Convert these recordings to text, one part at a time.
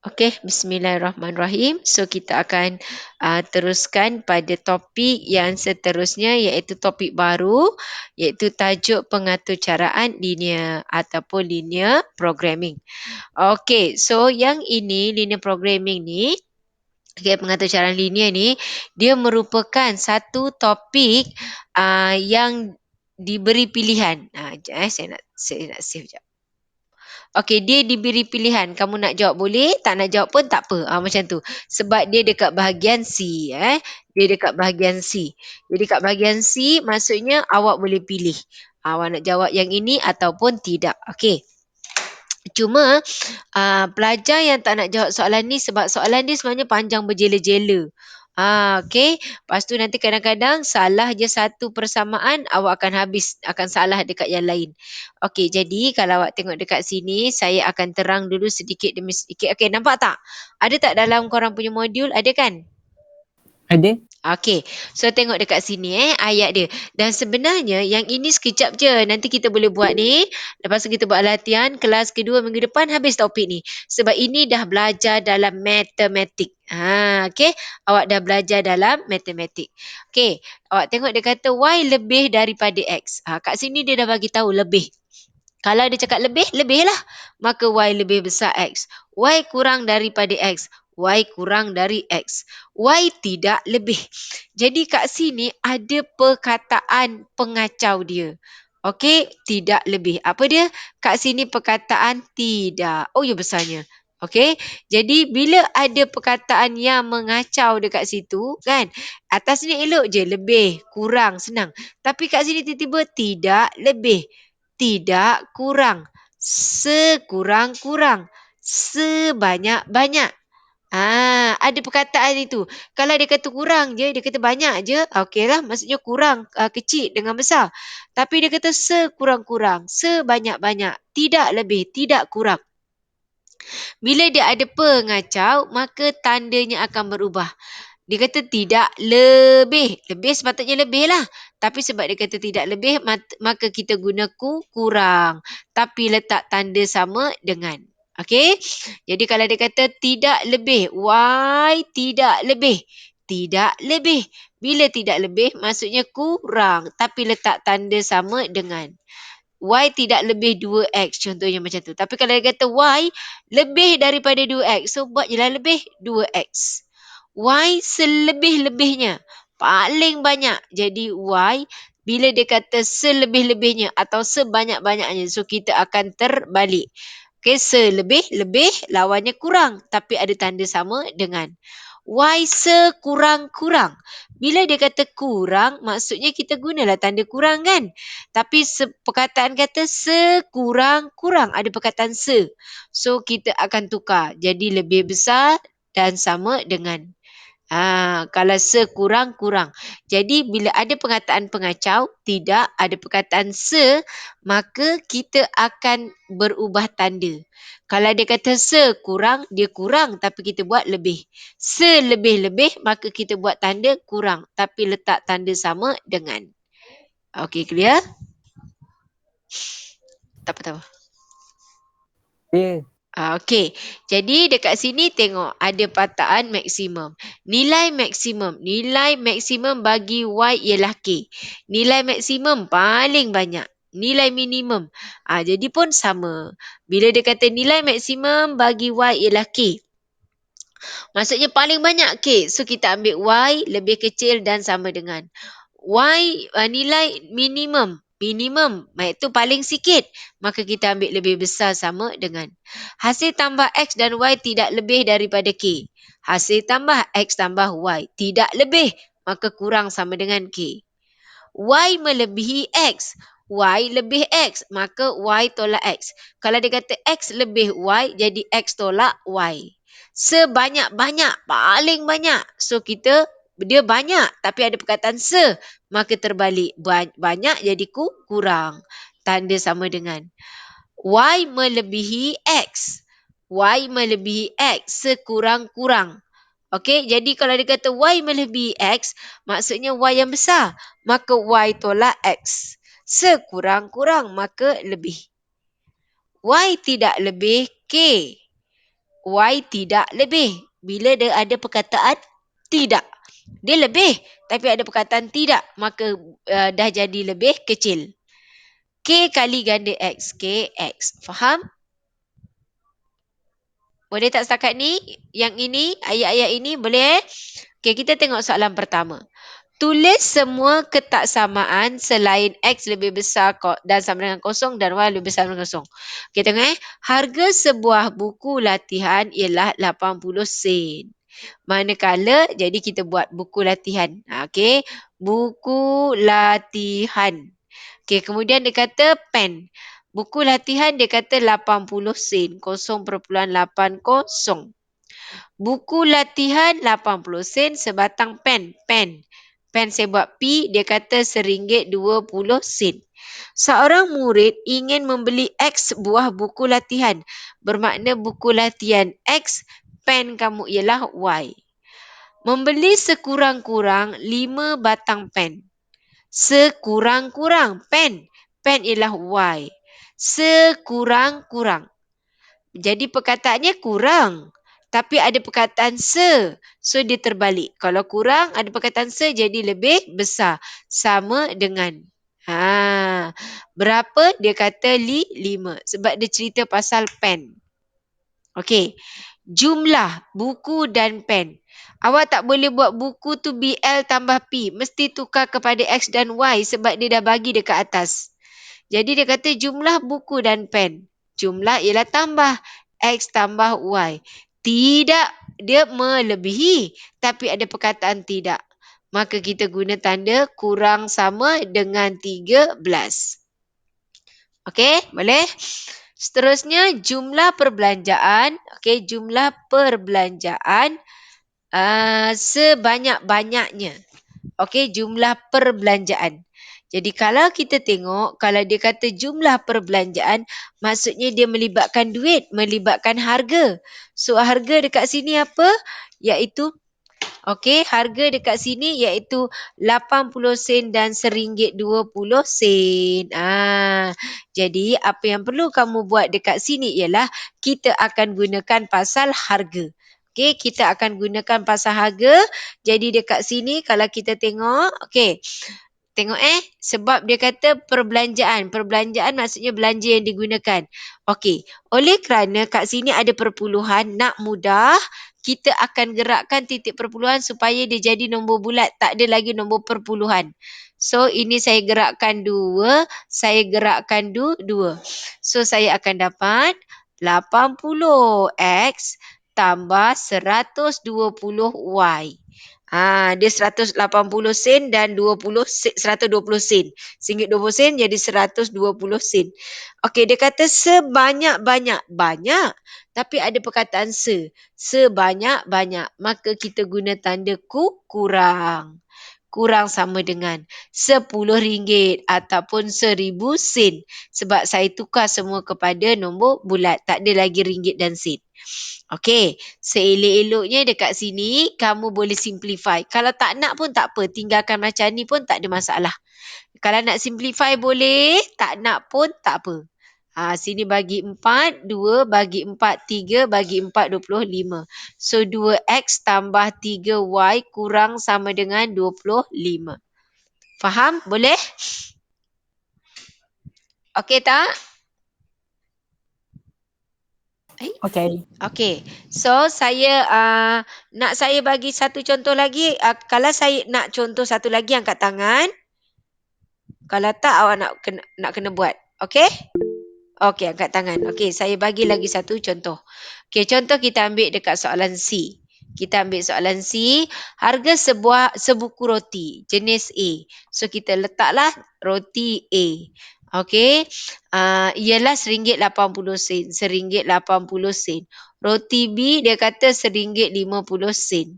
Okey, bismillahirrahmanirrahim. So kita akan teruskan pada topik yang seterusnya iaitu topik baru iaitu tajuk pengaturcaraan linear ataupun linear programming. Okey, so yang ini linear programming ni, okey, pengaturcaraan linear ni dia merupakan satu topik yang diberi pilihan. Jap saya nak save jap. Okey, dia diberi pilihan. Kamu nak jawab boleh, tak nak jawab pun tak apa. Macam tu. Sebab dia dekat bahagian C. Dia dekat bahagian C. Jadi dekat bahagian C, maksudnya awak boleh pilih. Awak nak jawab yang ini ataupun tidak. Okey. Cuma pelajar yang tak nak jawab soalan ni sebab soalan dia sebenarnya panjang berjela-jela. Okey. Lepas tu nanti kadang-kadang salah je satu persamaan, awak akan salah dekat yang lain. Okey, jadi kalau awak tengok dekat sini, saya akan terang dulu sedikit demi sedikit. Okey, nampak tak? Ada tak dalam korang punya modul? Ada kan? Ada? Okey, so tengok dekat sini ayat dia. Dan sebenarnya yang ini sekejap je. Nanti kita boleh buat ni. Lepas tu kita buat latihan. Kelas kedua minggu depan habis topik ni. Sebab ini dah belajar dalam matematik. Okey, awak dah belajar dalam matematik. Okey, awak tengok dia kata Y lebih daripada X. Kat sini dia dah bagi tahu lebih. Kalau dia cakap lebih, lebih lah. Maka Y lebih besar X. Y kurang daripada X. Y kurang dari X. Y tidak lebih. Jadi kat sini ada perkataan pengacau dia. Okey, tidak lebih. Apa dia? Kat sini perkataan tidak. Oh ya besarnya. Okey, jadi bila ada perkataan yang mengacau dekat situ kan, atas ni elok je lebih, kurang, senang. Tapi kat sini tiba-tiba tidak lebih, tidak kurang, sekurang-kurang, sebanyak-banyak. Ada perkataan itu. Kalau dia kata kurang je, dia kata banyak je, okeylah, maksudnya kurang, kecil dengan besar. Tapi dia kata sekurang-kurang, sebanyak-banyak, tidak lebih, tidak kurang. Bila dia ada pengacau, maka tandanya akan berubah. Dia kata tidak lebih. Lebih sepatutnya lebih lah. Tapi sebab dia kata tidak lebih, maka kita guna kurang. Tapi letak tanda sama dengan. Okey? Jadi kalau dia kata tidak lebih, Y tidak lebih. Tidak lebih. Bila tidak lebih, maksudnya kurang. Tapi letak tanda sama dengan. Y tidak lebih 2X. Contohnya macam tu. Tapi kalau dia kata Y lebih daripada 2X. So buat je lah lebih 2X. Y selebih-lebihnya. Paling banyak. Jadi Y bila dia kata selebih-lebihnya atau sebanyak-banyaknya. So kita akan terbalik. Okay, selebih-lebih lawannya kurang. Tapi ada tanda sama dengan. Y sekurang-kurang. Bila dia kata kurang, maksudnya kita gunalah tanda kurang kan? Tapi perkataan kata sekurang-kurang. Ada perkataan se. So kita akan tukar. Jadi lebih besar dan sama dengan. Kalau sekurang-kurang. Jadi bila ada perkataan pengacau, tidak ada perkataan se, maka kita akan berubah tanda. Kalau dia kata sekurang, dia kurang tapi kita buat lebih. Selebih-lebih, maka kita buat tanda kurang tapi letak tanda sama dengan. Okey, clear? Tak apa-apa. Ya. Okey, jadi dekat sini tengok ada pataan maksimum. Nilai maksimum bagi Y ialah K. Nilai maksimum paling banyak. Nilai minimum. Jadi pun sama. Bila dia kata nilai maksimum bagi Y ialah K. Maksudnya paling banyak K. So kita ambil Y lebih kecil dan sama dengan. Y nilai minimum. Minimum, iaitu paling sikit. Maka kita ambil lebih besar sama dengan. Hasil tambah X dan Y tidak lebih daripada K. Hasil tambah X tambah Y tidak lebih. Maka kurang sama dengan K. Y melebihi X. Y lebih X. Maka Y tolak X. Kalau dia kata X lebih Y, jadi X tolak Y. Sebanyak-banyak, paling banyak. So dia banyak tapi ada perkataan se. Maka terbalik. Banyak jadi kurang. Tanda sama dengan. Y melebihi X. Y melebihi X sekurang-kurang. Okey, jadi kalau dia kata Y melebihi X, maksudnya Y yang besar. Maka Y tolak X. Sekurang-kurang, maka lebih. Y tidak lebih K. Y tidak lebih. Bila dia ada perkataan tidak. Dia lebih tapi ada perkataan tidak, maka dah jadi lebih kecil. K kali ganda X. K, X. Faham? Boleh tak setakat ni? Yang ini, ayat-ayat ini boleh? Okay, kita tengok soalan pertama. Tulis semua ketaksamaan selain X lebih besar dan sama dengan kosong dan Y lebih besar dengan kosong. Okay, tengok Harga sebuah buku latihan ialah 80 sen. Manakala, jadi kita buat buku latihan. Okay, buku latihan. Okay, kemudian dia kata pen. Buku latihan dia kata 80 sen. 0.80. Buku latihan 80 sen sebatang pen. Pen. Pen saya buat P, dia kata RM1.20. Seorang murid ingin membeli X buah buku latihan. Bermakna buku latihan X, pen kamu ialah Y. Membeli sekurang-kurang 5 batang pen. Sekurang-kurang pen. Pen ialah Y. Sekurang-kurang. Jadi perkataannya kurang. Tapi ada perkataan se. So dia terbalik. Kalau kurang ada perkataan se jadi lebih besar. Sama dengan. Berapa? Dia kata 5. Sebab dia cerita pasal pen. Okey. Jumlah buku dan pen. Awak tak boleh buat buku tu BL tambah P. Mesti tukar kepada X dan Y sebab dia dah bagi dekat atas. Jadi dia kata jumlah buku dan pen. Jumlah ialah tambah. X tambah Y. Tidak, dia melebihi. Tapi ada perkataan tidak. Maka kita guna tanda kurang sama dengan 13. Okey, boleh? Seterusnya, jumlah perbelanjaan. Okey, jumlah perbelanjaan sebanyak-banyaknya. Okey, jumlah perbelanjaan. Jadi kalau kita tengok, kalau dia kata jumlah perbelanjaan, maksudnya dia melibatkan duit, melibatkan harga. So harga dekat sini apa? Iaitu, okey, harga dekat sini iaitu 80 sen dan RM1.20. Jadi apa yang perlu kamu buat dekat sini ialah kita akan gunakan pasal harga. Okey, kita akan gunakan pasal harga. Jadi dekat sini kalau kita tengok, okey. Tengok sebab dia kata perbelanjaan. Perbelanjaan maksudnya belanja yang digunakan. Okey, oleh kerana kat sini ada perpuluhan, nak mudah, kita akan gerakkan titik perpuluhan supaya dia jadi nombor bulat. Tak ada lagi nombor perpuluhan. So, ini saya gerakkan 2, saya gerakkan 2. So, saya akan dapat 80X tambah 120Y. Dia 180 sen dan 120 sen. RM1.20 jadi 120 sen. Okey, dia kata sebanyak-banyak. Banyak. Tapi ada perkataan se. Sebanyak-banyak. Maka kita guna tanda kurang. Kurang sama dengan RM10 ataupun 1,000 sen. Sebab saya tukar semua kepada nombor bulat. Tak ada lagi ringgit dan sen. Okey, seelok-eloknya dekat sini kamu boleh simplify. Kalau tak nak pun tak apa, tinggalkan macam ni pun tak ada masalah. Kalau nak simplify boleh, tak nak pun tak apa. Sini bagi 4, 2 bagi 4, 3 bagi 4, 25. So 2X tambah 3Y kurang sama dengan 25. Faham? Boleh? Okey tak? Okay. Okey. So saya nak saya bagi satu contoh lagi. Kalau saya nak contoh satu lagi, angkat tangan. Kalau tak awak nak kena buat. Okey? Okey, angkat tangan. Okey, saya bagi lagi satu contoh. Okey, contoh kita ambil dekat soalan C. Kita ambil soalan C, harga sebuku roti jenis A. So kita letaklah roti A. Okey, ialah RM1.80. RM1.80. Roti B dia kata RM1.50.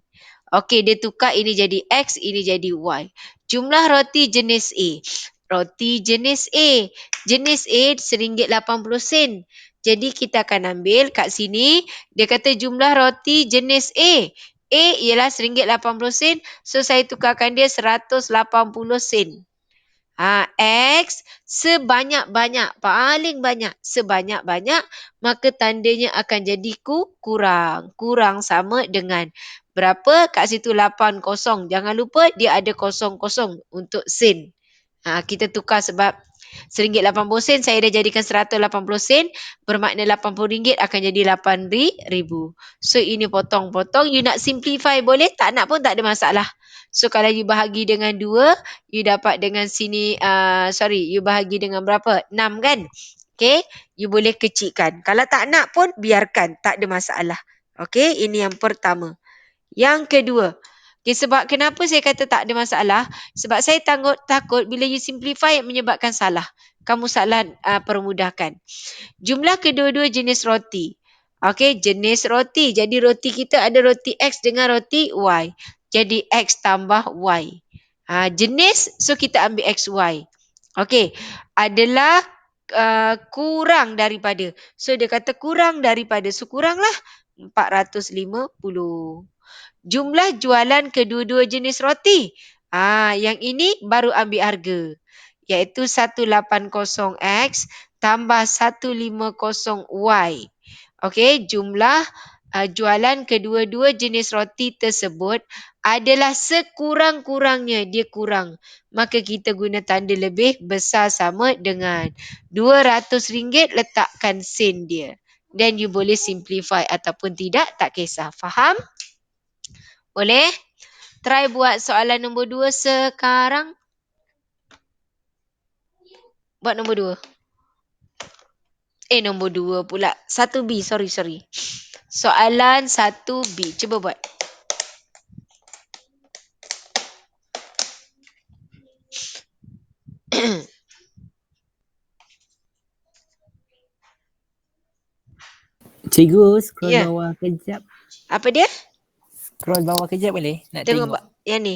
Okey, dia tukar ini jadi X, ini jadi Y. Jumlah roti jenis A. Roti jenis A. Jenis A RM1.80. Jadi kita akan ambil kat sini, dia kata jumlah roti jenis A. A ialah RM1.80. So saya tukarkan dia 180 sen. X sebanyak-banyak, paling banyak, sebanyak-banyak, maka tandanya akan jadi kurang. Kurang sama dengan berapa? Kat situ 80. Jangan lupa dia ada kosong-kosong untuk sen. Kita tukar sebab RM1.80 saya dah jadikan RM180, bermakna RM80 akan jadi RM8,000. So ini potong-potong, you nak simplify boleh, tak nak pun tak ada masalah. So kalau you bahagi dengan 2, you dapat dengan sini, you bahagi dengan berapa? 6 kan? Okay, you boleh kecilkan. Kalau tak nak pun biarkan, tak ada masalah. Okay, ini yang pertama. Yang kedua, okay, sebab kenapa saya kata tak ada masalah? Sebab saya takut bila you simplify menyebabkan salah. Kamu salah permudahkan. Jumlah kedua-dua jenis roti. Okey, jenis roti. Jadi roti kita ada roti X dengan roti Y. Jadi X tambah Y. Jenis, so kita ambil XY. Okey, adalah kurang daripada. So dia kata kurang daripada. So kuranglah 450. Jumlah jualan kedua-dua jenis roti. Yang ini baru ambil harga. Iaitu 180X tambah 150Y. Okey, jumlah jualan kedua-dua jenis roti tersebut adalah sekurang-kurangnya dia kurang. Maka kita guna tanda lebih besar sama dengan RM200 letakkan sen dia. Dan you boleh simplify ataupun tidak, tak kisah. Faham? Boleh? Try buat soalan nombor 2 sekarang. Buat nombor 2. Nombor 2 pula. 1B, sorry. Soalan 1B. Cuba buat. Cikgu, scroll Ya. bawah kejap. Apa dia? Scroll bawah kejap boleh? Nak Tengok tengok. yang ni.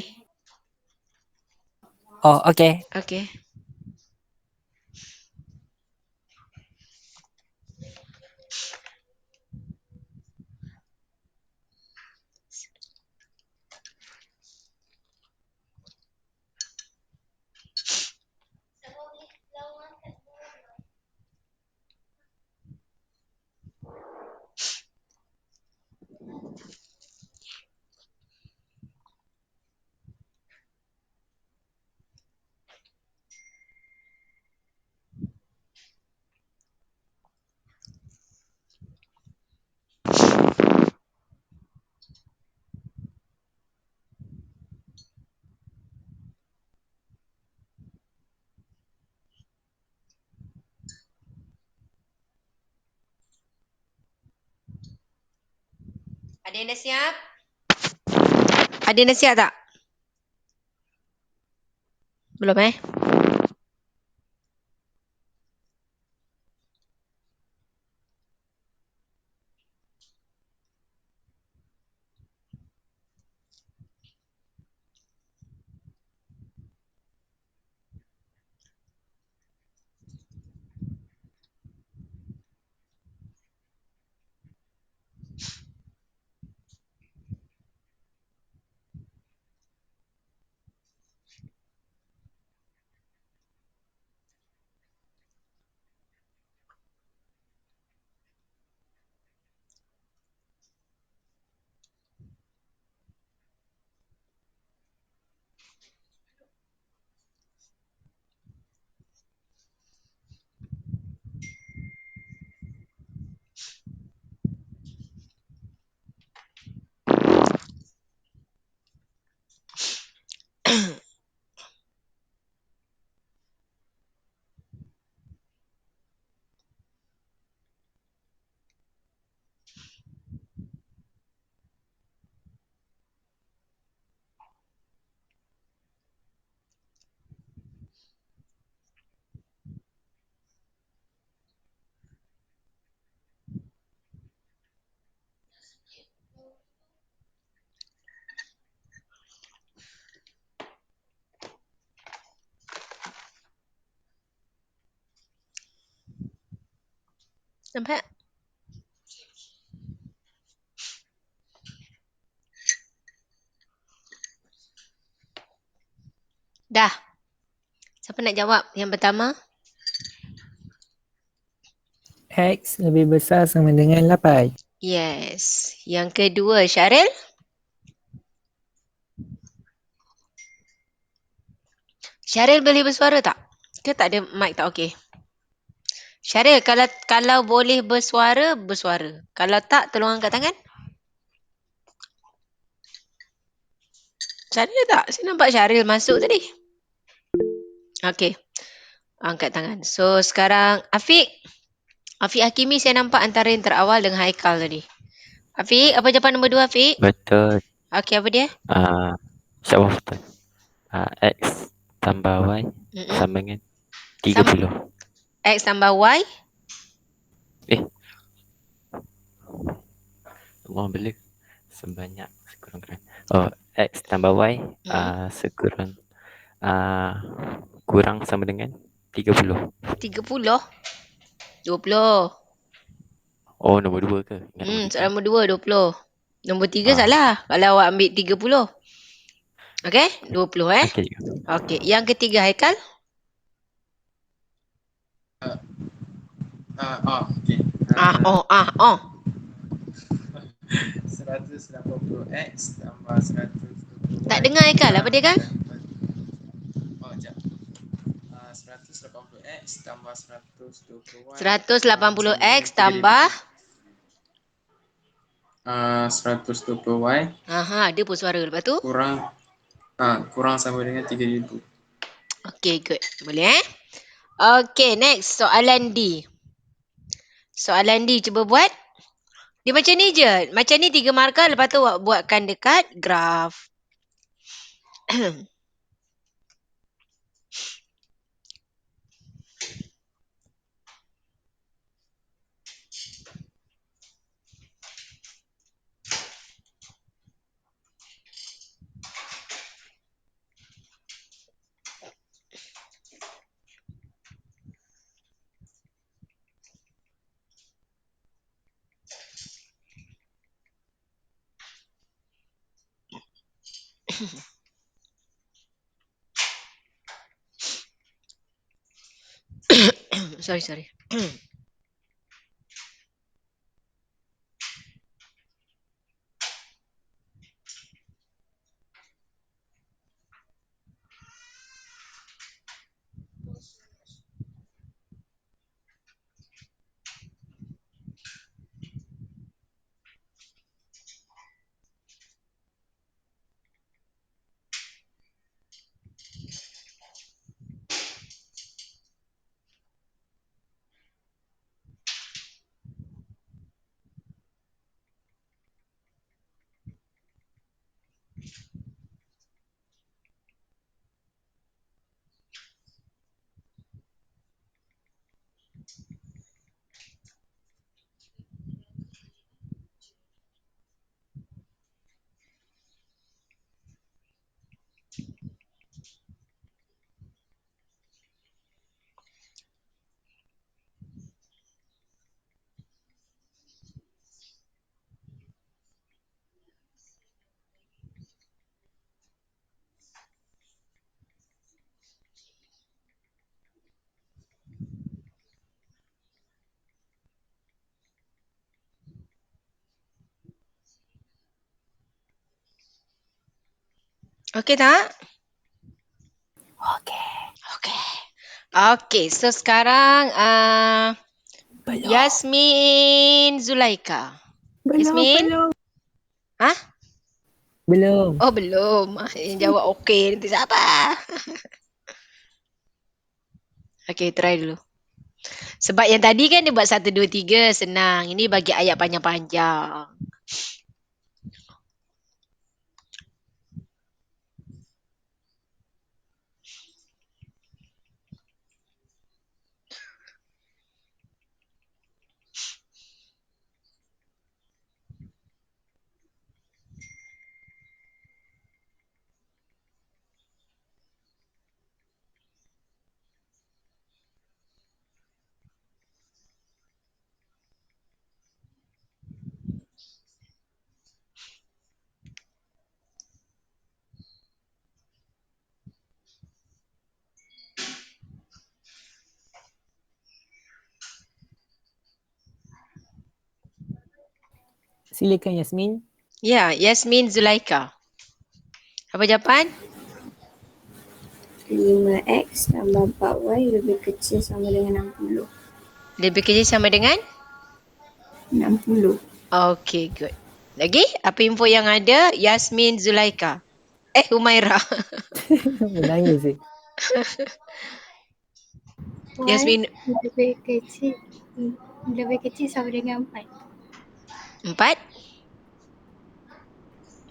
Oh, okay. Okey. Ada yang dah siap? Ada yang dah siap tak? Belum Nampak? Dah. Sampai Siapa nak jawab? Yang pertama? X lebih besar sama dengan 8. Yes. Yang kedua, Syaril? Syaril boleh bersuara tak? Ke tak ada mic tak okey? Syaril, kalau boleh bersuara, bersuara. Kalau tak, tolong angkat tangan. Syaril tak? Saya nampak Syaril masuk tadi. Okey. Angkat tangan. So, sekarang Afiq. Afiq Hakimi saya nampak antara yang terawal dengan Haikal tadi. Afiq, apa jawapan nombor 2, Afiq? Betul. Okey, apa dia? InsyaAllah betul. X tambah Y Mm-mm. sama dengan 30. X tambah Y. Allah beli sebanyak sekurang-kurang. X tambah Y sekurang kurang sama dengan 30. 30. 20. Oh, nombor 2 ke? Ingat nombor 3. Soalan nombor 2, 20. Nombor 3 Ah, salah. Kalau awak ambil 30. Okey, 20 okey juga. Okey, yang ketiga Haikal. Okey. Oh. 180x tambah 120y. Tak dengar Haikal. Apa dia kan? Sekejap. 180x tambah 120y. 180x tambah 120y dia pun suara lepas tu. kurang sama dengan 3000. Okey, good. Boleh Okey, next soalan D. Soalan D cuba buat. Dia macam ni je. Macam ni 3 markah lepas tu awak buatkan dekat graf. Sorry. Okey tak? Okey, so sekarang Yasmin Zulaika. Yasmin? Belum. Oh, belum. Yang jawab okey nanti siapa? Okey, try dulu. Sebab yang tadi kan dia buat 1, 2, 3 senang. Ini bagi ayat panjang-panjang. Silakan Yasmin. Ya, Yasmin Zulaika. Apa jawapan? 5x tambah 4y lebih kecil sama dengan 60. Lebih kecil sama dengan? 60. Okay, good. Lagi? Apa info yang ada? Yasmin Zulaika. Humaira. Menangis sih. Yasmin, lebih kecil sama dengan 4. 4?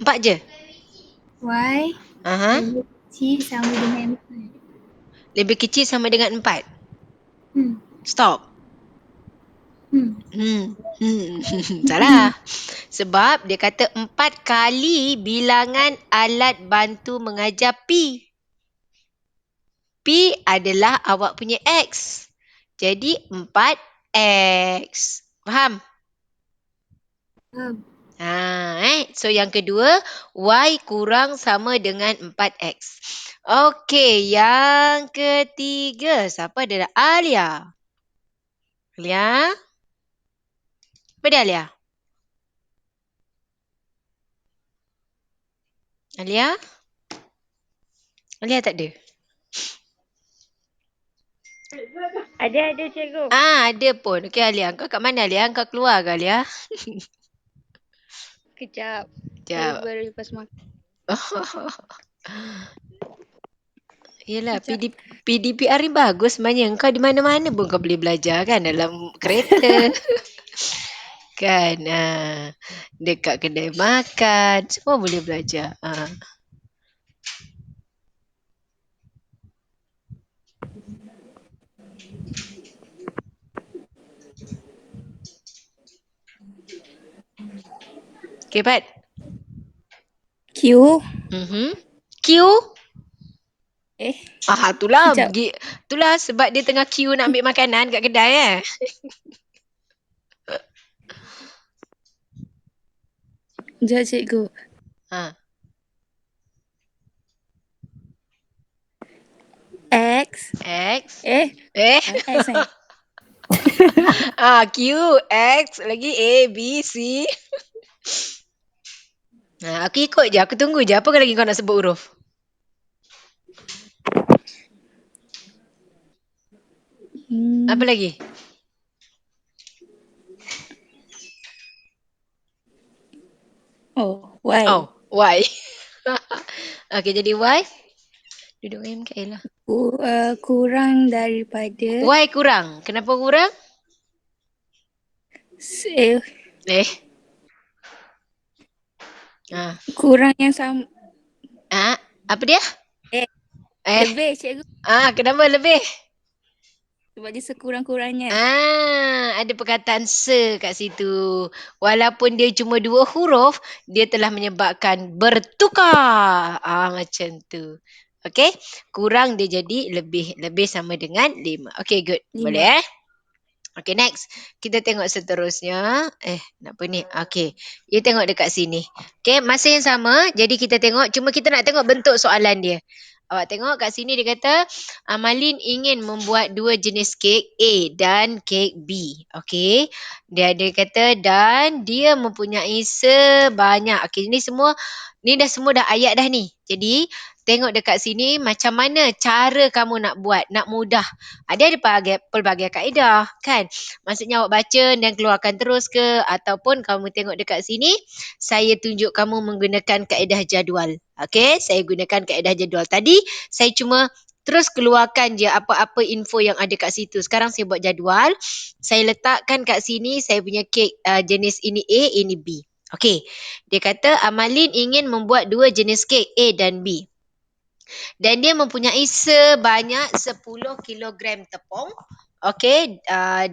4 je? Y Aha. lebih kecil sama dengan 4. Lebih kecil sama dengan 4. Hmm. Stop. Hmm. Salah. Sebab dia kata 4 kali bilangan alat bantu mengajar P. P adalah awak punya X. Jadi 4X. Faham? So yang kedua, Y kurang sama dengan 4X. Okey, yang ketiga. Siapa dia? Alia. Alia? Apa dia Alia? Alia? Alia tak ada? Ada cikgu. Ada pun. Okey Alia, kau kat mana Alia? Kau keluar ke Alia? Kejap. Sekejap. Baru lepas makan. Yelah, PDPR ni bagus sebenarnya. Kau di mana-mana pun kau boleh belajar kan. Dalam kereta. Kan. Dekat kedai makan. Semua boleh belajar. Okay, Pat. Q. Q. Itulah. Sekejap. Itulah sebab dia tengah queue nak ambil makanan kat kedai Sekejap cikgu. X. X. X ni. Q, X, lagi A, B, C. Aku ikut je. Aku tunggu je. Apa lagi kau nak sebut huruf? Apa lagi? Y. Y. Okay, jadi Y. Duduk MKL lah. Kurang daripada. Y kurang. Kenapa kurang? Kurang yang sama. Apa dia? Lebih cikgu. Kenapa lebih? Sebab dia sekurang-kurangnya. Ada perkataan se kat situ. Walaupun dia cuma 2 huruf, dia telah menyebabkan bertukar. Macam tu. Okay. Kurang dia jadi lebih. Lebih sama dengan 5. Okay, good. 5. Boleh Okay, next. Kita tengok seterusnya. Apa ni? Okay. You tengok dekat sini. Okay, masa yang sama. Jadi kita tengok. Cuma kita nak tengok bentuk soalan dia. Awak tengok kat sini dia kata, Amalin ingin membuat 2 jenis kek A dan kek B. Okay. Dia kata, dan dia mempunyai sebanyak. Okay, ni dah semua dah ayat dah ni. Jadi, tengok dekat sini macam mana cara kamu nak buat, nak mudah. Ada pelbagai kaedah kan. Maksudnya awak baca dan keluarkan terus ke, ataupun kamu tengok dekat sini, saya tunjuk kamu menggunakan kaedah jadual. Okey, saya gunakan kaedah jadual. Tadi saya cuma terus keluarkan je apa-apa info yang ada kat situ. Sekarang saya buat jadual. Saya letakkan kat sini saya punya kek jenis ini A, ini B. Okey. Dia kata Amalin ingin membuat 2 jenis kek A dan B. Dan dia mempunyai sebanyak 10 kilogram tepung. Okey,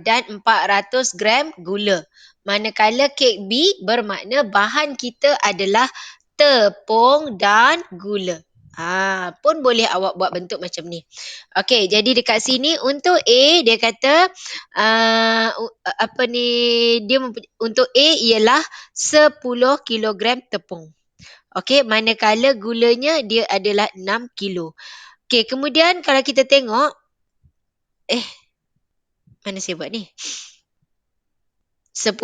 dan 400 gram gula. Manakala kek B bermakna bahan kita adalah tepung dan gula. Pun boleh awak buat bentuk macam ni. Okey, jadi dekat sini untuk A dia kata untuk A ialah 10 kilogram tepung. Okey, manakala gulanya dia adalah 6 kilo. Okey, kemudian kalau kita tengok mana saya buat ni? 10.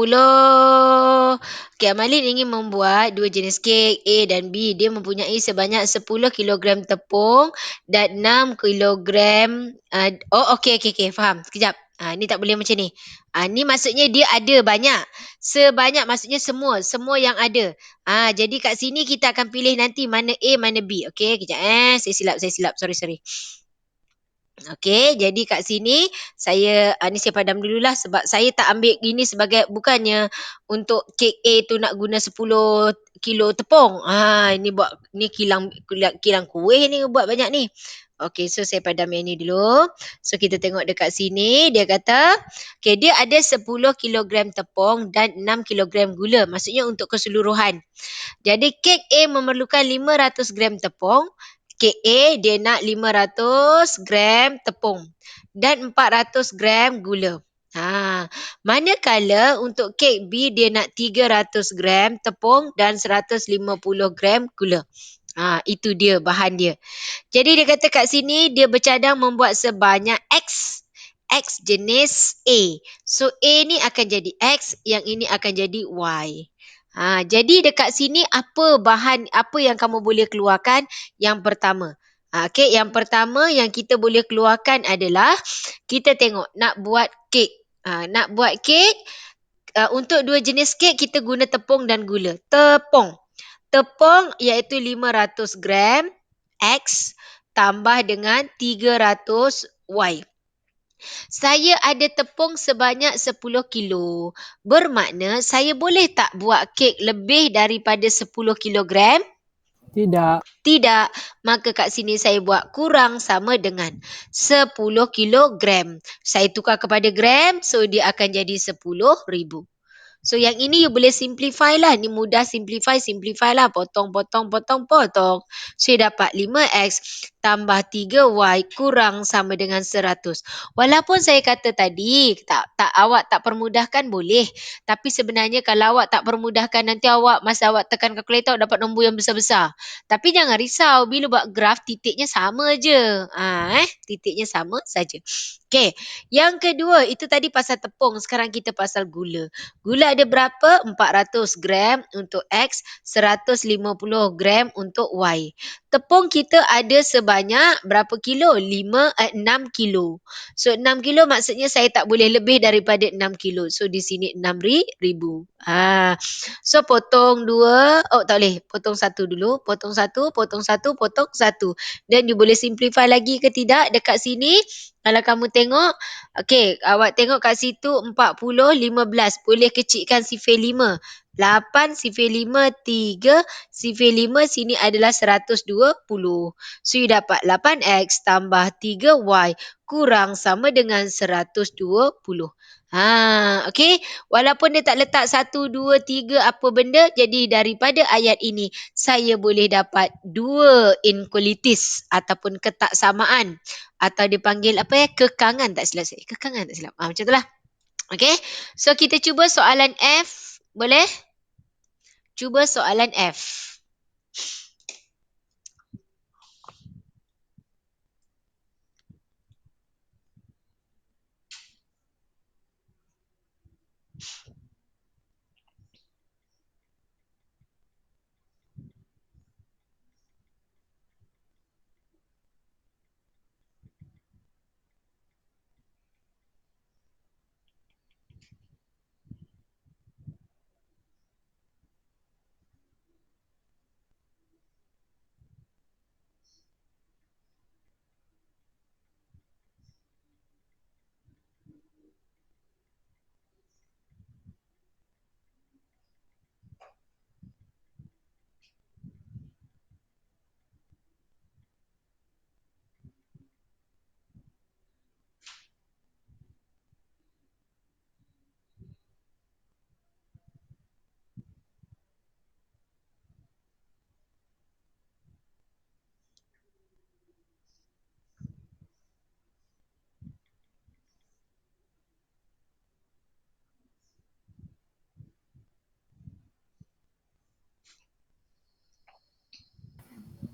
Kek Amalin ingin membuat dua jenis kek A dan B. Dia mempunyai sebanyak 10 kilogram tepung dan 6 kilogram. Okey. Faham. Sekejap. Ni tak boleh macam ni. Ni maksudnya dia ada banyak. Sebanyak maksudnya semua. Semua yang ada. Jadi kat sini kita akan pilih nanti mana A, mana B. Okey, kejap. Saya silap. Sorry. Okey, jadi kat sini ni saya padam dululah sebab saya tak ambil ini sebagai bukannya untuk kek A tu nak guna 10 kilo tepung. Ni kilang kuih ni buat banyak ni. Okey, so saya padam yang ni dulu. So kita tengok dekat sini dia kata okey dia ada 10 kilogram tepung dan 6 kilogram gula. Maksudnya untuk keseluruhan. Jadi kek A memerlukan 500 gram tepung. Kek A dia nak 500 gram tepung dan 400 gram gula. Manakala untuk kek B dia nak 300 gram tepung dan 150 gram gula. Itu dia bahan dia. Jadi dia kata kat sini dia bercadang membuat sebanyak X jenis A. So A ni akan jadi X, yang ini akan jadi Y. Jadi dekat sini apa yang kamu boleh keluarkan? Yang pertama. Yang pertama yang kita boleh keluarkan adalah kita tengok nak buat kek. Nak buat kek untuk dua jenis kek kita guna tepung dan gula. Tepung iaitu 500 gram X tambah dengan 300 Y. Saya ada tepung sebanyak 10 kilo. Bermakna saya boleh tak buat kek lebih daripada 10 kilogram? Tidak. Tidak. Maka kat sini saya buat kurang sama dengan 10 kilogram. Saya tukar kepada gram, so dia akan jadi 10,000. So yang ini you boleh simplify lah. Ni mudah simplify lah. Potong. So you dapat 5X tambah 3Y kurang sama dengan 100. Walaupun saya kata tadi awak tak permudahkan boleh. Tapi sebenarnya kalau awak tak permudahkan nanti masa awak tekan kalkulator awak dapat nombor yang besar-besar. Tapi jangan risau. Bila buat graf titiknya sama je. Titiknya sama saja. Okey. Yang kedua itu tadi pasal tepung. Sekarang kita pasal gula. Gula ada berapa? 400 gram untuk X, 150 gram untuk Y. Tepung kita ada sebanyak berapa kilo? 6 kilo. So 6 kilo maksudnya saya tak boleh lebih daripada 6 kilo. So di sini 6,000. So potong 2. Tak boleh. Potong 1 dulu. Potong 1. Dan you boleh simplify lagi ke tidak dekat sini? Kalau kamu tengok, okey, awak tengok kat situ 40, 15. Boleh kecilkan sifir 5. 8, sifir 5, 3. Sifir 5 sini adalah 120. So, you dapat 8X tambah 3Y kurang sama dengan 120. Okey. Walaupun dia tak letak 1, 2, 3 apa benda, jadi daripada ayat ini, saya boleh dapat 2 inequalities ataupun ketaksamaan. Atau dipanggil kekangan tak silap saya. Kekangan tak silap. Macam itulah. Okey. So kita cuba soalan F. Boleh? Cuba soalan F.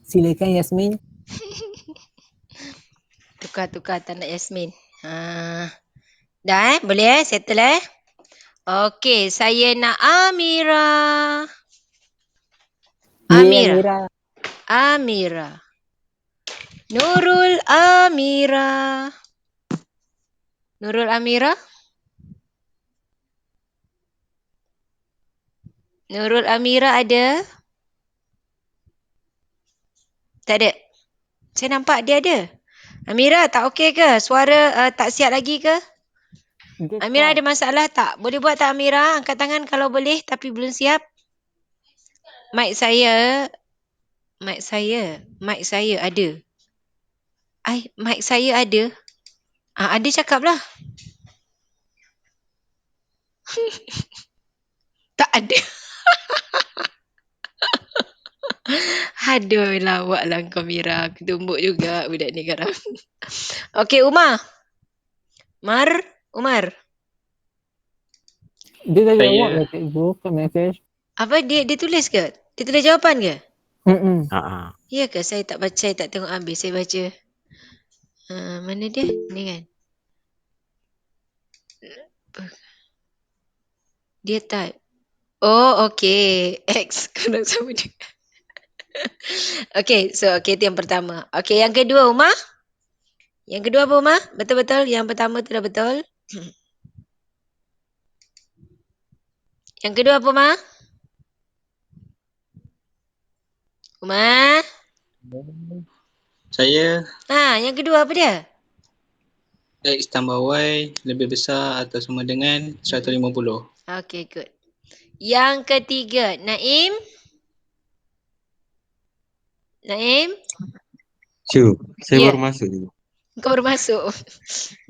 Silakan Yasmin. Tukar tak nak Yasmin. Dah Boleh settle Okey, saya nak Amira. Amira. Amira. Amira. Nurul Amira. Nurul Amira. Nurul Amira ada? Tak ada. Saya nampak dia ada. Amira, tak okey ke? Suara tak siap lagi ke? Dia Amira ada tak. masalah tak? Boleh buat tak Amira? Angkat tangan kalau boleh tapi belum siap. Mic saya ada. Mic saya ada. Ada cakaplah. Tak ada. Aduh, lawaklah kau Mira. Aku tumbuk juga budak ni sekarang. Okey, Umar. Umar. Dia dah Saya. jawab lah cikgu kat mesej. Apa dia tulis ke? Dia tulis jawapan ke? Ah, Ya ke? Saya tak baca, saya tak tengok habis. Saya baca. Mana dia? Ni kan. Dia type. Oh, okey. X kurang sama dia. Okey, so itu yang pertama. Okey, yang kedua Umar. Yang kedua apa Umar? Betul-betul. Yang pertama tu dah betul. Yang kedua apa Umar? Umar? Saya Yang kedua apa dia? X tambah Y lebih besar atau sama dengan 150. Okey, good. Yang ketiga, Naim? Saya Ya. baru masuk je. Kau baru masuk. Aku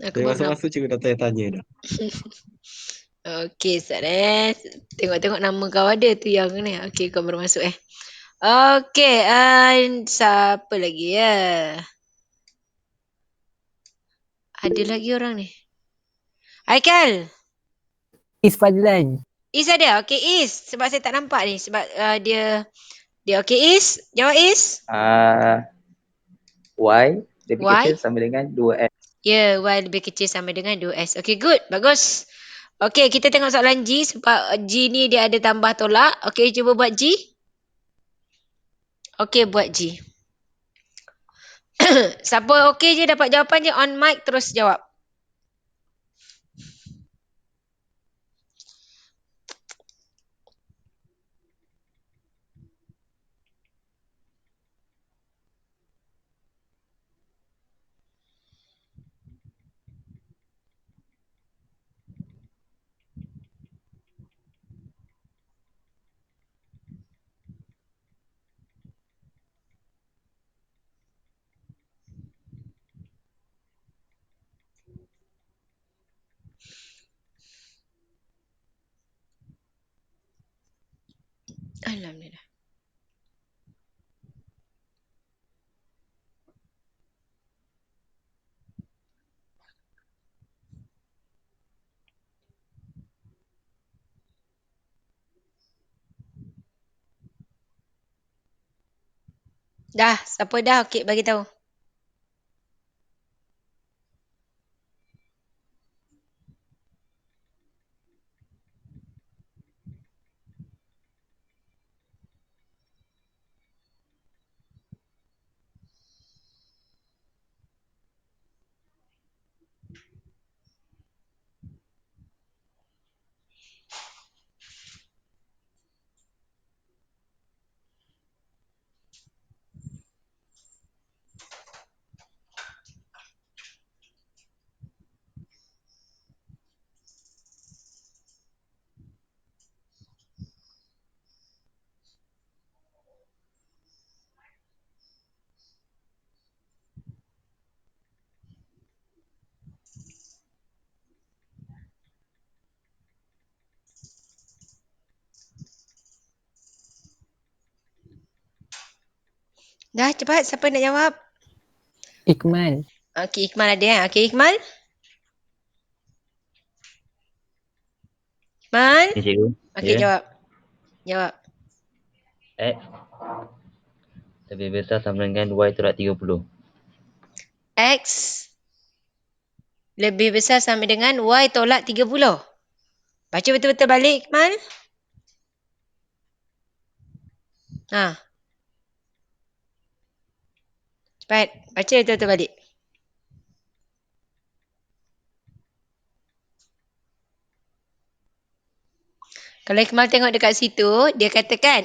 Saya baru nampak. masuk-masuk cikgu dah tanya-tanya dah. Okey, Ustaz Tengok-tengok nama kau ada tu yang ni. Okey, kau baru masuk Okey, siapa lagi ya? Ada lagi orang ni. Haikal. Isfadlan. Is ada? Okey, Is. Sebab saya tak nampak ni. Sebab dia okey, Is. Jawab Is. Y lebih Y? kecil sama dengan 2X. Ya, Y lebih kecil sama dengan 2S. Okey, good. Bagus. Okey, kita tengok soalan G. Sebab G ni dia ada tambah tolak. Okey, cuba buat G. Okey, buat G. Siapa okey je dapat jawapan je on mic terus jawab. Alhamdulillah. Dah, siapa dah? Okey, bagi tahu. Dah, cepat. Siapa nak jawab? Ikmal. Okey, Iqmal ada Okey, Iqmal. Iqmal. Ni cikgu. Okey, Ya. jawab. Jawab. X lebih besar sama dengan Y tolak 30. X lebih besar sama dengan Y tolak 30. Baca betul-betul balik, Iqmal. Pat, baca betul-betul balik. Kalau Ikmal tengok dekat situ, dia katakan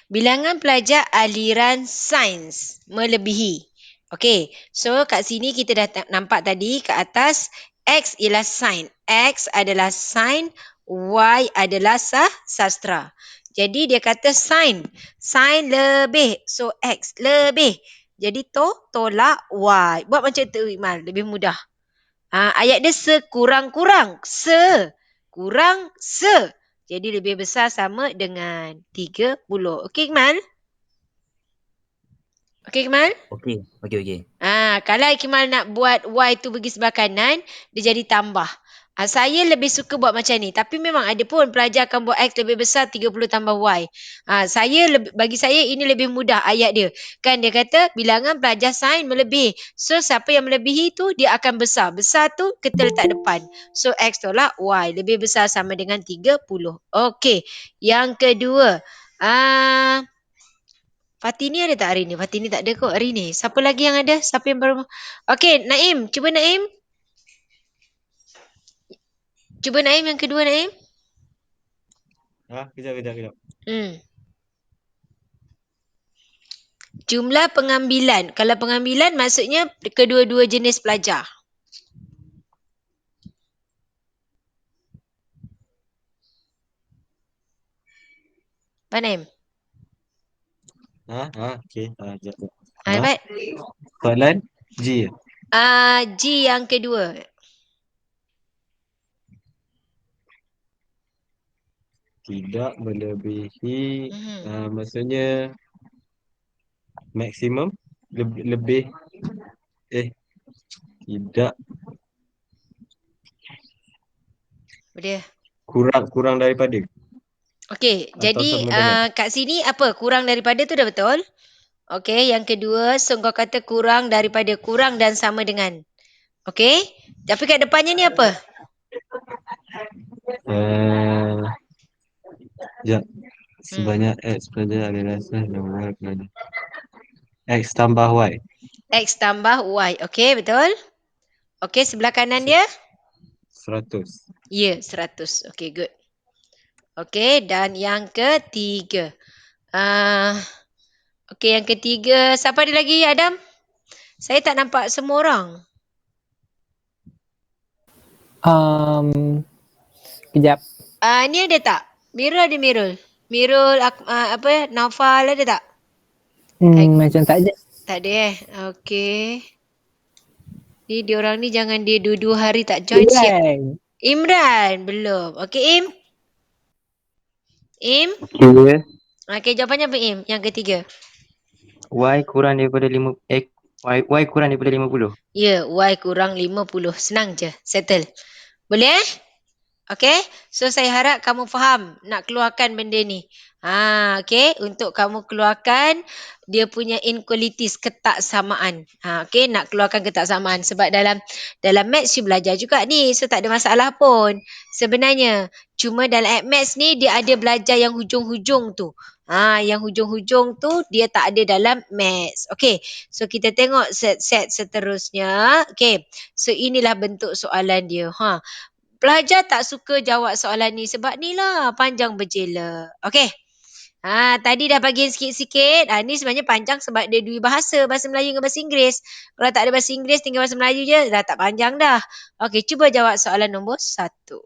bilangan pelajar aliran sains melebihi. Okey, so kat sini kita dah nampak tadi kat atas X ialah sains. X adalah sains, Y adalah sastra. Jadi dia kata sains. Sains lebih. So X lebih. Jadi tolak Y. Buat macam tu Ikmal, lebih mudah. Ayat dia sekurang-kurang. Kurang se. Jadi lebih besar sama dengan 30. Okey Ikmal? Okey Ikmal? Okey. Kalau Ikmal nak buat Y tu pergi sebelah kanan, dia jadi tambah. Saya lebih suka buat macam ni. Tapi memang ada pun pelajar akan buat X lebih besar 30 tambah Y. Bagi saya ini lebih mudah ayat dia. Kan dia kata bilangan pelajar sains melebih. So siapa yang melebihi tu dia akan besar. Besar tu kita letak depan. So X tolak Y. Lebih besar sama dengan 30. Okey. Yang kedua. Fatini ada tak hari ni? Fatini tak ada kot hari ni. Siapa lagi yang ada? Siapa yang baru? Okey, Naim. Cuba Naim. Cuba Naim yang kedua Naim. Kejap. Jumlah pengambilan. Kalau pengambilan maksudnya kedua-dua jenis pelajar. Apa Naim? Okey. Kejap. Dapat? Soalan G. G yang kedua. Tidak melebihi, Mhm. maksudnya maksimum lebih tidak Boleh. kurang daripada Okey, atau jadi sama dengan. kat sini apa? Kurang daripada tu dah betul. Okey, yang kedua, so kau kata kurang daripada, kurang dan sama dengan. Okey? Tapi kat depannya ni apa? Sekejap. Sebanyak X pelajar adalah sah dan Y pelajar. X tambah Y. X tambah Y. Okey, betul? Okey, sebelah kanan dia? 100. Ya, 100. Okey, good. Okey, dan yang ketiga. Okey, yang ketiga. Siapa ada lagi, Adam? Saya tak nampak semua orang. Kejap. Ni ada tak? Mirul ada Mirul. Mirul, Naufal ada tak? Macam tak ada. Tak ada Okey. Ni diorang ni jangan dia 2 hari tak join siap. Imran belum. Okey Im. Okey. Okey, jawapannya apa Im? Yang ketiga. Y kurang daripada 5 Y kurang daripada 50. Ya, Y kurang 50. Senang je. Settle. Boleh Okey. So saya harap kamu faham nak keluarkan benda ni. Okey, untuk kamu keluarkan dia punya inequalities, ketaksamaan. Okey, nak keluarkan ketaksamaan sebab dalam maths you belajar juga ni. So tak ada masalah pun. Sebenarnya cuma dalam maths ni dia ada belajar yang hujung-hujung tu. Yang hujung-hujung tu dia tak ada dalam maths. Okey. So kita tengok set-set seterusnya. Okey. So inilah bentuk soalan dia. Pelajar tak suka jawab soalan ni sebab ni lah panjang berjela. Okey. Tadi dah bagi sikit-sikit. Ni sebenarnya panjang sebab dia dua bahasa. Bahasa Melayu dengan bahasa Inggeris. Kalau tak ada bahasa Inggeris, tinggal bahasa Melayu je. Dah tak panjang dah. Okey, cuba jawab soalan nombor 1.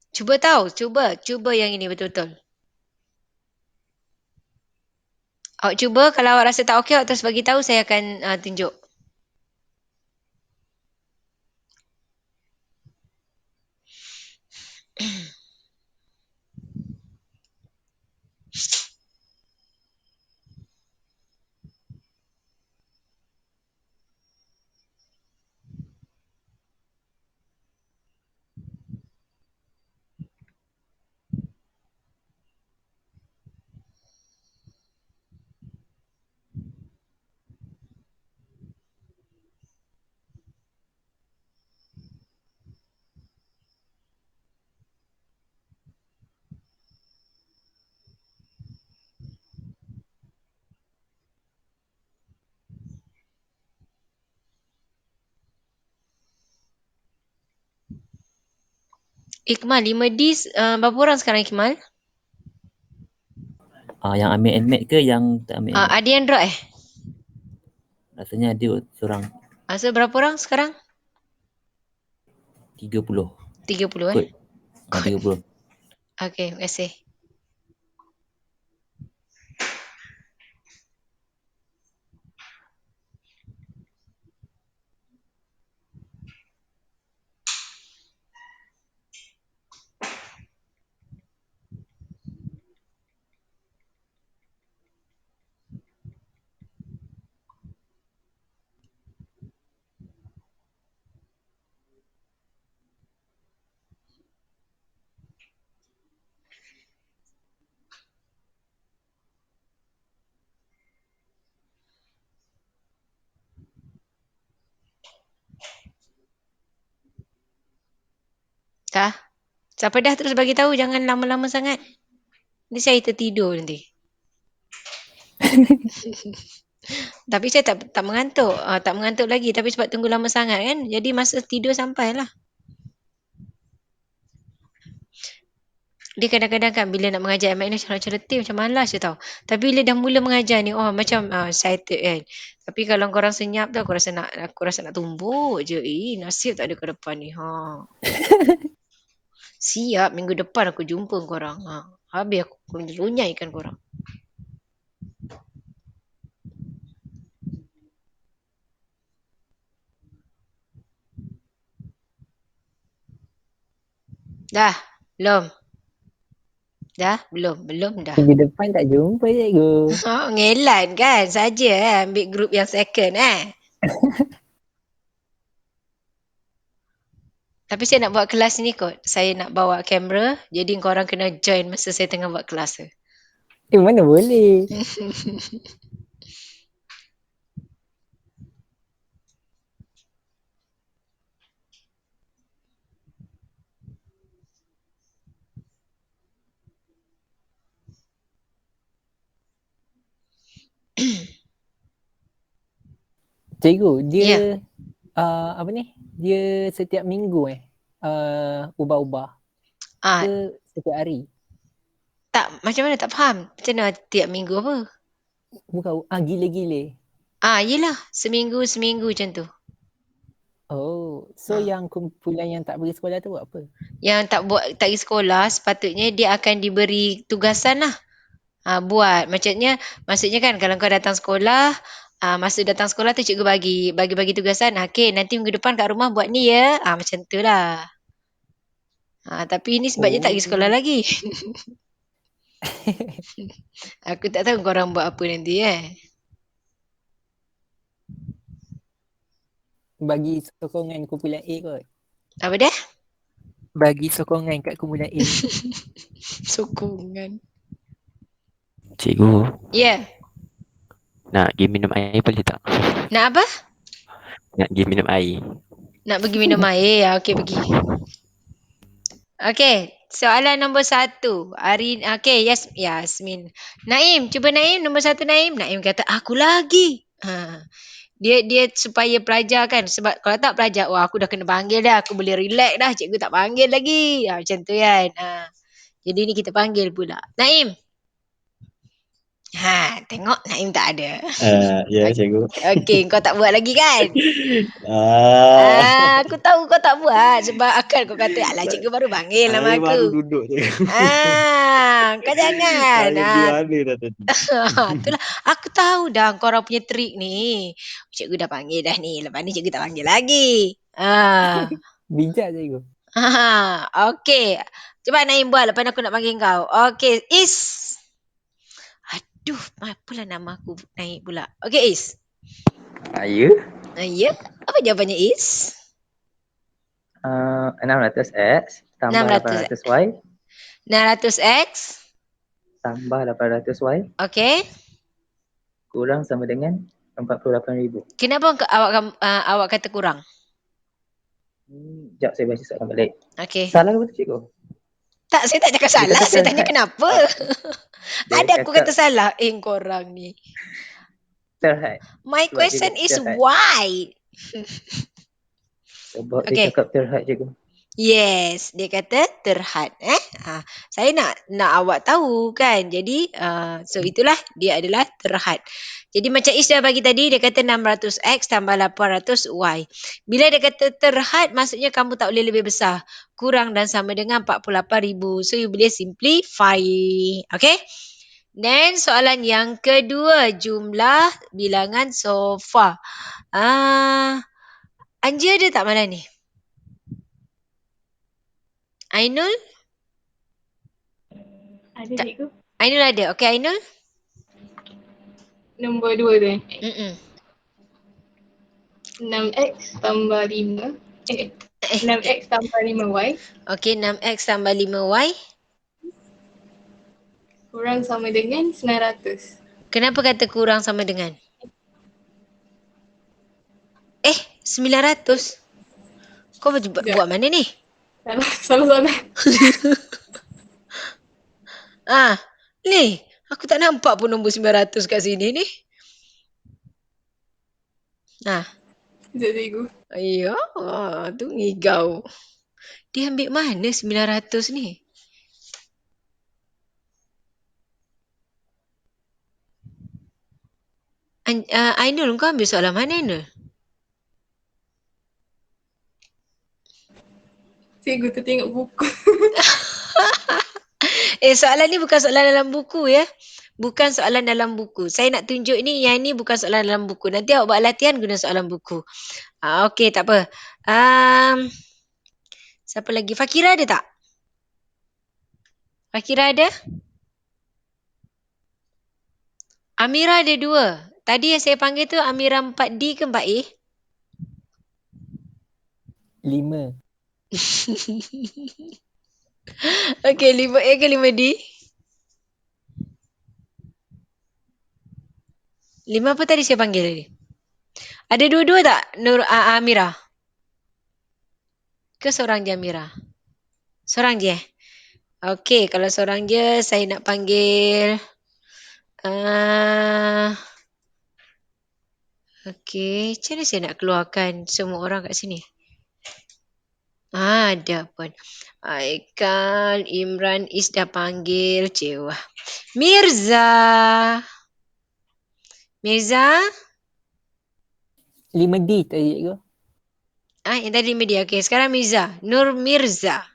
Cuba tahu, cuba yang ini betul-betul. Awak cuba, kalau awak rasa tak okey, awak terus bagi tahu, saya akan tunjuk. Ikmal, 5D berapa orang sekarang, Ikmal? Yang ambil NMAT ke yang tak ambil NMAT? Ada yang drop Rasanya ada seorang So, berapa orang sekarang? 30. 30 Kot. 30. Okey, terima kasih. Dah? Siapa dah terus bagi tahu, jangan lama-lama sangat. Nanti saya tertidur nanti. Tapi saya tak mengantuk. Tak mengantuk lagi, tapi sebab tunggu lama sangat kan. Jadi masa tidur sampailah. Dia kadang-kadang kan bila nak mengajar MI ni macam letih, macam malas je tau. Tapi bila dah mula mengajar ni, macam excited kan. Tapi kalau korang senyap tu, aku rasa nak tumbuk je. Nasib tak ada ke depan ni. Siap, minggu depan aku jumpa korang. Habis aku lunyaikan korang. Dah? Belum? Dah? Belum dah. Minggu depan tak jumpa cikgu. Ngelan kan saja ambil grup yang second Tapi saya nak buat kelas ni kot. Saya nak bawa kamera, jadi korang kena join masa saya tengah buat kelas tu. Mana boleh. Cikgu, dia apa ni? Dia setiap minggu ubah-ubah ke setiap hari? Tak, macam mana tak faham? Macam mana tiap minggu apa? Bukan, gile-gile. Yelah, seminggu macam tu. Oh, so yang kumpulan yang tak pergi sekolah tu buat apa? Yang tak pergi sekolah, sepatutnya dia akan diberi tugasan lah. Buat. Maksudnya kan kalau kau datang sekolah, masa datang sekolah tu cikgu bagi tugasan. Okay, nanti minggu depan kat rumah buat ni ya. Macam tu lah. Tapi ini sebabnya tak pergi sekolah lagi. Aku tak tahu korang buat apa nanti Bagi sokongan kumpulan A kot. Apa dah? Bagi sokongan kat kumpulan A. Sokongan. Cikgu, Ya. nak pergi minum air boleh tak? Nak apa? Nak pergi minum air. Nak pergi minum air. Okey, pergi. Okey, soalan nombor 1. Okey, Yasmin. Naim, cuba Naim, nombor 1 Naim. Naim kata, aku lagi. Dia supaya pelajar kan. Sebab kalau tak pelajar, aku dah kena panggil dah. Aku boleh relax dah. Cikgu tak panggil lagi. Macam tu kan. Jadi ni kita panggil pula. Naim. Tengok Naim tak ada. Ya, cikgu. Okey, kau tak buat lagi kan? Ah, Aku tahu kau tak buat sebab akal kau kata, alah cikgu baru panggil nama saya baru aku. duduk, cikgu. Kau jangan. Saya di mana dah tadi? Itulah, aku tahu dah korang punya trik ni. Cikgu dah panggil dah ni. Lepas ni cikgu tak panggil lagi. Bijak cikgu. Okey. Cuba Naim buat lepas ni aku nak panggil kau. Okey, Is. Aduh, apalah nama aku naik pula. Okey, Is. Ya. Ya, apa jawapannya Is? 600X tambah 600. 800Y 600X. tambah 800Y Okey. kurang sama dengan 48,000. Kenapa awak kata kurang? Sekejap saya baca soalan balik. Okey. Salah ke betul cikgu? Tak, saya tak cakap Dia salah. kata Saya tanya terhad. kenapa. Dia Ada aku kata salah. Korang ni. terhad. My Sebab question dia is terhad. why? Sebab Okey. dia cakap terhad cikgu. Yes, dia kata terhad. Saya nak awak tahu kan. Jadi, so itulah dia adalah terhad. Jadi macam Is dah bagi tadi, dia kata 600X tambah 800Y. Bila dia kata terhad, maksudnya kamu tak boleh lebih besar. Kurang dan sama dengan 48,000. So, you boleh simplify. Okay? Then, soalan yang kedua, jumlah bilangan sofa. Anja ada tak malam ni? Ainul? Ada cikgu. Ainul ada. Okey, Ainul? Nombor 2 tu. Mm-mm. 6x tambah 5. 6x tambah 5y. Okey, 6x tambah 5y. Kurang sama dengan 900. Kenapa kata kurang sama dengan? 900? Kau buat mana ni? Salah soalan. Ni. Aku tak nampak pun nombor 900 kat sini ni. Sekejap cikgu. Ya, tu ngigau. Dia ambil mana 900 ni? Ainul, kau ambil soalan mana, Ainul? Cikgu tertengok buku. Soalan ni bukan soalan dalam buku ya. Bukan soalan dalam buku. Saya nak tunjuk ni, yang ni bukan soalan dalam buku. Nanti awak buat latihan guna soalan buku. Okey, tak apa. Siapa lagi? Fakira ada tak? Fakira ada? Amira ada 2. Tadi yang saya panggil tu Amira 4D ke 4A? 5. Okey, 5A ke 5D? 5 apa tadi saya panggil tadi? Ada dua-dua tak Amira? Ke seorang je Amira? Seorang je? Okey, kalau seorang je saya nak panggil okey, macam mana saya nak keluarkan semua orang kat sini? Ada pun. Aikal, Imran, Is dah panggil. Cewa. Mirza. Mirza? 5D tadi cikgu. Yang tadi media. Okey, sekarang Mirza. Nur Mirza.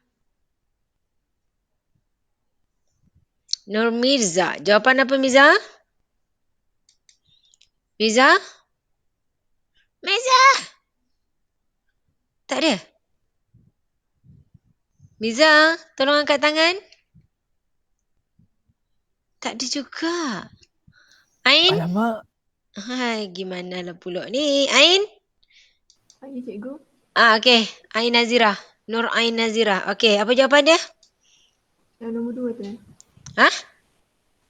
Nur Mirza. Jawapan apa Mirza? Mirza? Mirza? Tak ada. Mirza, tolong angkat tangan. Tak ada juga. Ain? Alamak. Hai, gimana lah pula ni? Ain? Pagi cikgu. Okey. Ain Nazira. Nur Ain Nazira. Okey, apa jawapan dia? Nombor 2 tu.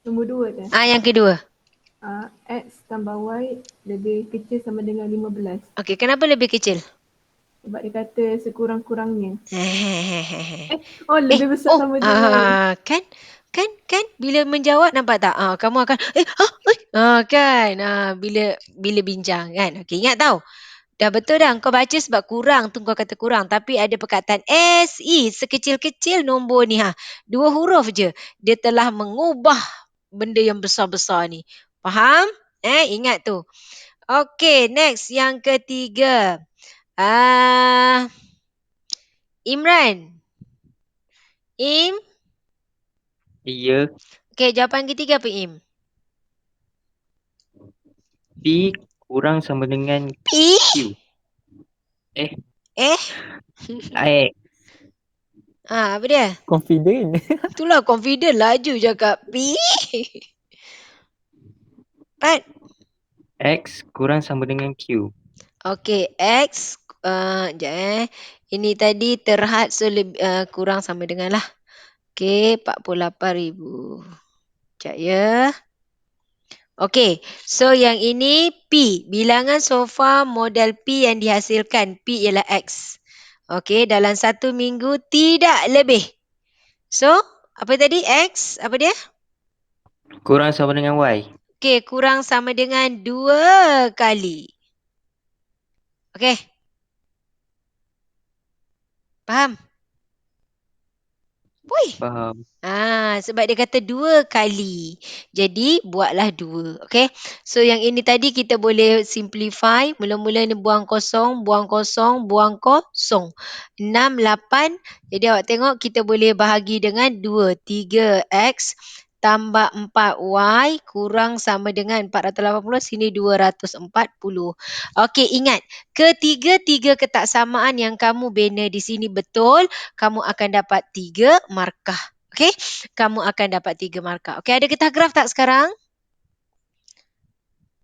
Nombor 2 tu. Yang kedua. X tambah Y lebih kecil sama dengan 15. Okey, kenapa lebih kecil? Sebab dia kata sekurang-kurangnya. Lebih besar sama dengan Y. Kan bila menjawab nampak tak? Kamu akan kan. Bila bincang kan. Okey, ingat tau. Dah betul dah. Kau baca sebab kurang tu kau kata kurang. Tapi ada perkataan SE. Sekecil-kecil nombor ni. 2 huruf je. Dia telah mengubah benda yang besar-besar ni. Faham? Ingat tu. Okey, next yang ketiga. Imran. Ya. Okey, jawapan ketiga apa Im? P kurang sama dengan P? Q. Eh? X. Apa dia? Confident. Itulah confident, laju cakap P. Right? X kurang sama dengan Q. Okey, X. Sekejap Ini tadi terhad, so kurang sama dengan lah. Okey, 48,000. Sekejap ya. Okey, so yang ini P. Bilangan sofa model P yang dihasilkan. P ialah X. Okey, dalam 1 minggu tidak lebih. So, apa tadi? X, apa dia? Kurang sama dengan Y. Okey, kurang sama dengan 2 kali. Okey. Faham? Puih. Faham. Sebab dia kata 2 kali. Jadi, buatlah 2. Okay. So, yang ini tadi kita boleh simplify. Mula-mula ni buang kosong, buang kosong, buang kosong. 6, 8. Jadi, awak tengok kita boleh bahagi dengan 2. 3X tambah 4Y kurang sama dengan 480. Sini 240. Okey, ingat. Ketiga-tiga ketaksamaan yang kamu bina di sini betul, kamu akan dapat 3 markah. Okey, kamu akan dapat 3 markah. Okey, ada getah graf tak sekarang?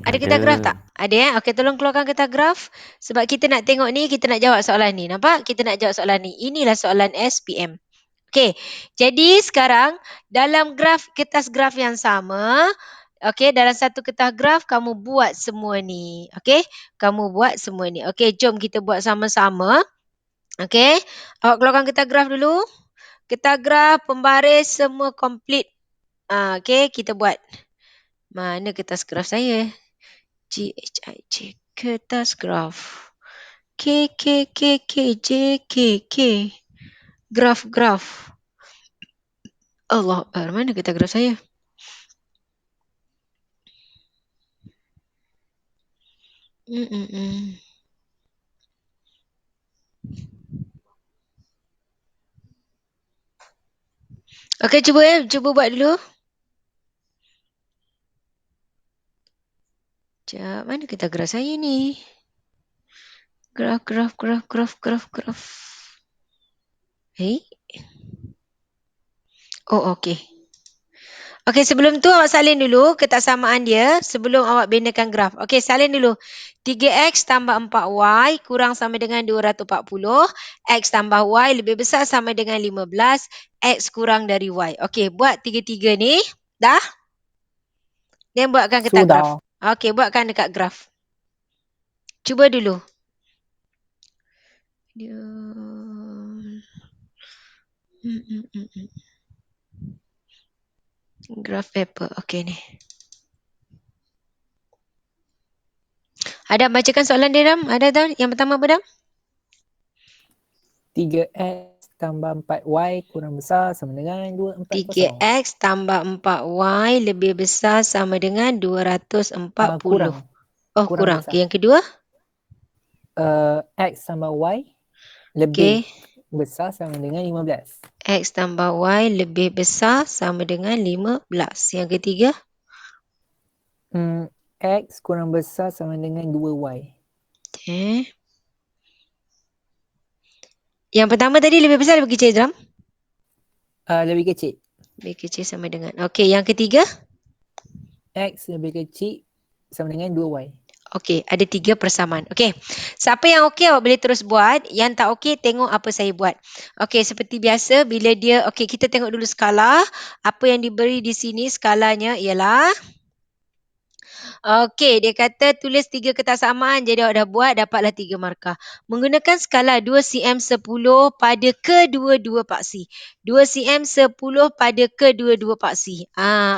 Ada getah graf tak? Ada Okey, tolong keluarkan getah graf. Sebab kita nak tengok ni, kita nak jawab soalan ni. Nampak? Kita nak jawab soalan ni. Inilah soalan SPM. Okey, jadi sekarang dalam kertas graf yang sama, okey, dalam satu kertas graf kamu buat semua ni. Okey, kamu buat semua ni. Okey, jom kita buat sama-sama. Okey, awak keluarkan kertas graf dulu. Kertas graf, pembaris, semua komplit. Okey, kita buat. Mana kertas graf saya? GHIJ, kertas graf. K, J, K. Graf. Allah Akbar, mana kertas graf saya? Okey, cuba buat dulu. Sekejap, mana kertas graf saya ni? Graf. Oh, okey. Okey, sebelum tu awak salin dulu ketaksamaan dia sebelum awak binakan graf. Okey, salin dulu. 3X tambah 4Y kurang sama dengan 240. X tambah Y lebih besar sama dengan 15. X kurang dari Y. Okey, buat 3 ni. Dah? Dan buatkan kertas graf. Okey, buatkan dekat graf. Cuba dulu. Graf paper. Okey ni. Ada bacakan soalan dia, Dam? Ada, Dam? Yang pertama apa, Dam? 3X tambah 4Y kurang besar sama dengan 240. 3X tambah 4Y lebih besar sama dengan 240. Kurang. Kurang. Besar. Okay, yang kedua? X tambah Y lebih besar sama dengan 15. X tambah Y lebih besar sama dengan 15. Yang ketiga? X kurang besar sama dengan 2Y. Okay. Yang pertama tadi lebih besar lebih kecil, Dam? Lebih kecil. Lebih kecil sama dengan. Okey, yang ketiga? X lebih kecil sama dengan 2Y. Okey, ada 3 persamaan. Okey, siapa yang okey awak boleh terus buat. Yang tak okey, tengok apa saya buat. Okey, seperti biasa bila dia, okey kita tengok dulu skala. Apa yang diberi di sini skalanya ialah Okey, dia kata tulis 3 ketaksamaan. Jadi awak dah buat, dapatlah 3 markah. Menggunakan skala 2 cm 10 pada kedua-dua paksi. 2 cm 10 pada kedua-dua paksi.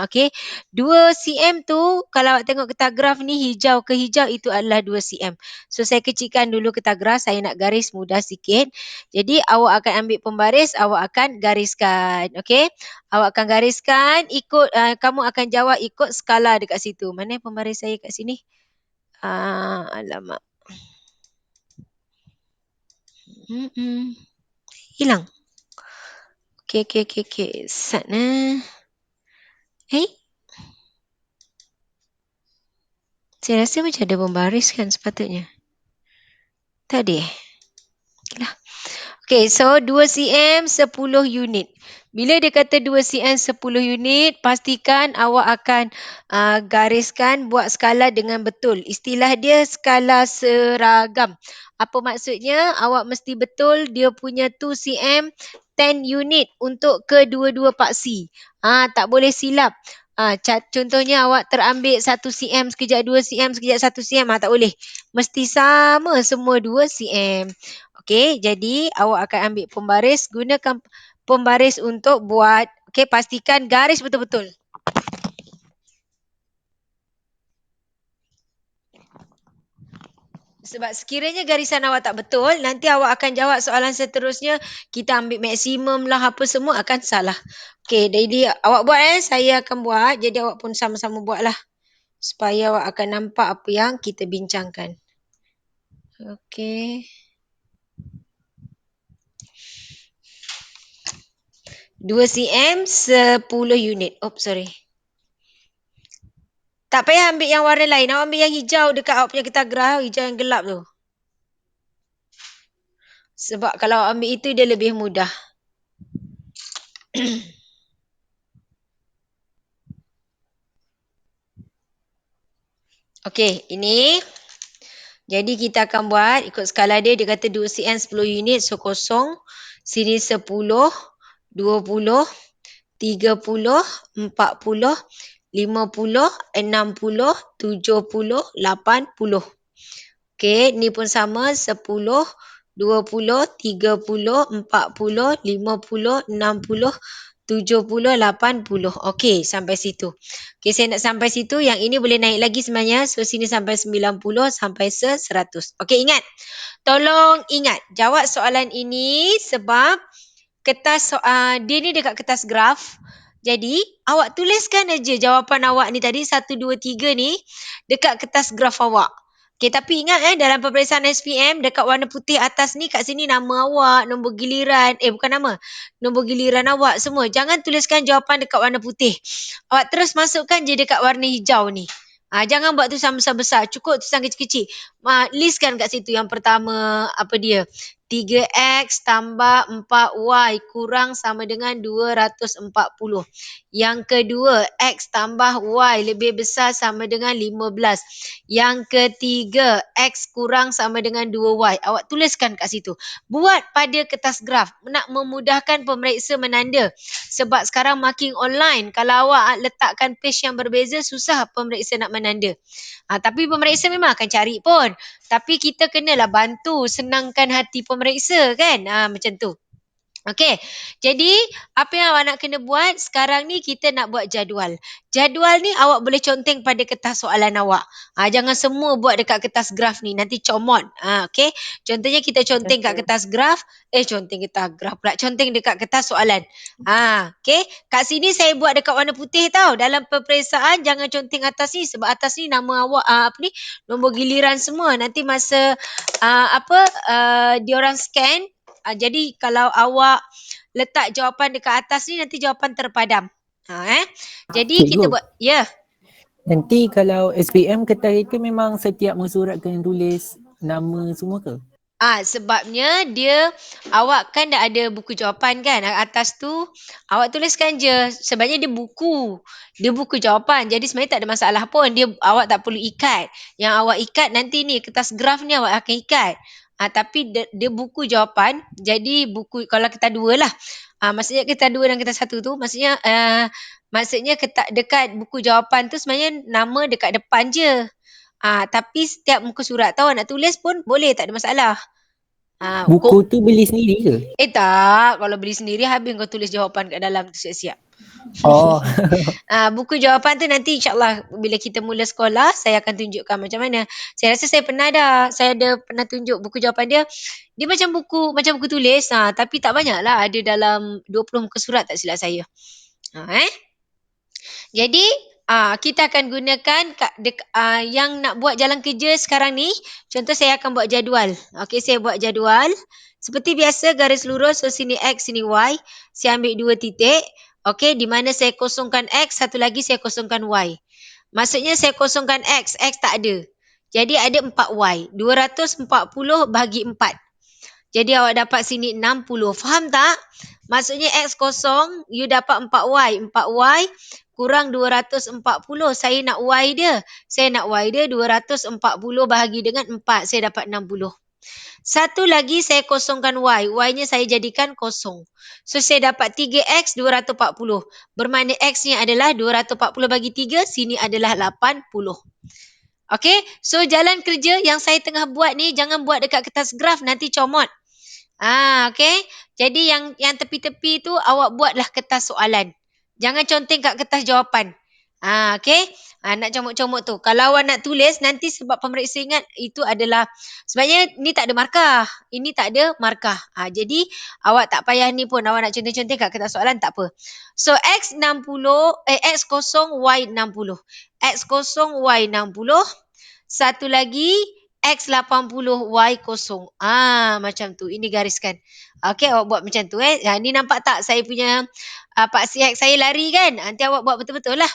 Okey. 2 cm tu, kalau awak tengok ketah graf ni, hijau ke hijau, itu adalah 2 cm. So, saya kecilkan dulu ketah graf. Saya nak garis mudah sikit. Jadi, awak akan ambil pembaris, awak akan gariskan. Okey. Awak akan gariskan, kamu akan jawab ikut skala dekat situ. Mana pembaris saya kat sini? Alamak. Hilang. Okey. Sana. Saya rasa macam ada pembaris kan sepatutnya. Tak ada. Okeylah. Okey, so 2 cm 10 unit. Bila dia kata 2 cm 10 unit, pastikan awak akan gariskan, buat skala dengan betul. Istilah dia skala seragam. Apa maksudnya? Awak mesti betul dia punya 2 cm 10 unit untuk kedua-dua paksi. Tak boleh silap. Contohnya awak terambil 1 cm, sekejap 2 cm, sekejap 1 cm. Tak boleh. Mesti sama semua 2 cm. Okey, jadi awak akan ambil pembaris, gunakan pembaris untuk buat. Okey, pastikan garis betul-betul. Sebab sekiranya garisan awak tak betul, nanti awak akan jawab soalan seterusnya, kita ambil maksimum lah apa semua akan salah. Okey, jadi awak buat saya akan buat, jadi awak pun sama-sama buatlah. Supaya awak akan nampak apa yang kita bincangkan. Okey. 2 cm 10 unit. Sorry. Tak payah ambil yang warna lain. Awak ambil yang hijau dekat awak punya getah graf. Hijau yang gelap tu. Sebab kalau awak ambil itu, dia lebih mudah. Okey, ini. Jadi kita akan buat ikut skala dia. Dia kata 2 cm 10 unit. So, kosong. Sini 10, 20, 30, 40, 50, 60, 70, 80. Okey, ni pun sama. 10, 20, 30, 40, 50, 60, 70, 80. Okey, sampai situ. Okey, saya nak sampai situ. Yang ini boleh naik lagi sebenarnya. So, sini sampai 90, sampai 100. Okey, ingat. Tolong ingat. Jawab soalan ini sebab kertas dia ni dekat kertas graf. Jadi, awak tuliskan aja jawapan awak ni tadi, 1, 2, 3 ni, dekat kertas graf awak. Okay, tapi ingat dalam peperiksaan SPM, dekat warna putih atas ni, kat sini nama awak, nombor giliran, bukan nama, nombor giliran awak semua. Jangan tuliskan jawapan dekat warna putih. Awak terus masukkan je dekat warna hijau ni. Jangan buat tulisan besar-besar. Cukup tulisan kecil-kecil. Listkan kat situ yang pertama, apa dia? 3x tambah 4y kurang sama dengan 240. Yang kedua, x tambah y lebih besar sama dengan 15. Yang ketiga, x kurang sama dengan 2y. Awak tuliskan kat situ. Buat pada kertas graf. Nak memudahkan pemeriksa menanda. Sebab sekarang marking online. Kalau awak letakkan page yang berbeza, susah pemeriksa nak menanda. Tapi pemeriksa memang akan cari pun. Tapi kita kenalah bantu, senangkan hati pemeriksa kan. Macam tu. Okey, jadi apa yang awak nak kena buat sekarang ni, kita nak buat jadual. Jadual ni awak boleh conteng pada kertas soalan awak. Jangan semua buat dekat kertas graf ni, nanti comot. Okey, contohnya kita conteng kat kertas graf, conteng dekat kertas soalan. Okey, kat sini saya buat dekat warna putih tau. Dalam peperiksaan jangan conteng atas ni, sebab atas ni nama awak nombor giliran semua. Nanti masa diorang scan, jadi kalau awak letak jawapan dekat atas ni, nanti jawapan terpadam. Jadi kita buat, Nanti kalau SPM kertas itu memang setiap mensurat kena tulis nama semua ke? Sebabnya awak kan dah ada buku jawapan kan. Atas tu awak tuliskan je. Sebabnya dia buku jawapan. Jadi sebenarnya tak ada masalah pun. Awak tak perlu ikat. Yang awak ikat nanti ni kertas graf ni awak akan ikat. Tapi dia buku jawapan. Jadi buku kalau kita dua lah. Maksudnya kita dua dan kita satu tu maksudnya dekat buku jawapan tu sebenarnya nama dekat depan je. Tapi setiap muka surat tahu nak tulis pun boleh, tak ada masalah. Buku tu beli sendiri ke? Tak, kalau beli sendiri habis kau tulis jawapan kat dalam tu siap-siap. Oh. Buku jawapan tu nanti insyaAllah bila kita mula sekolah, saya akan tunjukkan macam mana. Saya rasa saya pernah dah. Saya ada pernah tunjuk buku jawapan dia. Dia macam buku tulis. Tapi tak banyak lah. Ada dalam 20 muka surat tak silap saya. Jadi, kita akan gunakan yang nak buat jalan kerja sekarang ni. Contoh saya akan buat jadual. Okey, saya buat jadual. Seperti biasa garis lurus. So, sini X, sini Y. Saya ambil 2 titik. Okey, di mana saya kosongkan X, satu lagi saya kosongkan Y. Maksudnya saya kosongkan X tak ada. Jadi ada 4Y. 240 bahagi 4. Jadi awak dapat sini 60. Faham tak? Maksudnya X kosong, you dapat 4Y. 4Y kurang 240. Saya nak Y dia. Saya nak Y dia 240 bahagi dengan 4. Saya dapat 60. Satu lagi saya kosongkan Y. Y-nya saya jadikan kosong. So, saya dapat 3X 240. Bermakna X-nya adalah 240 bagi 3. Sini adalah 80. Okey? So, jalan kerja yang saya tengah buat ni, jangan buat dekat kertas graf. Nanti comot. Okey? Jadi, yang tepi-tepi tu, awak buatlah kertas soalan. Jangan conteng kat kertas jawapan. Okey? Nak comot-comot tu. Kalau awak nak tulis, nanti sebab pemeriksa ingat itu adalah, sebenarnya ni tak ada markah. Ini tak ada markah. Jadi, awak tak payah ni pun. Awak nak conteng-conteng kat kertas soalan, tak apa. So, X kosong, Y 60. X kosong, Y 60. Satu lagi, X 80, Y kosong. Macam tu. Ini gariskan. Okey, awak buat macam tu. Ni nampak tak saya punya Pak Sihat saya lari kan? Nanti awak buat betul-betul lah.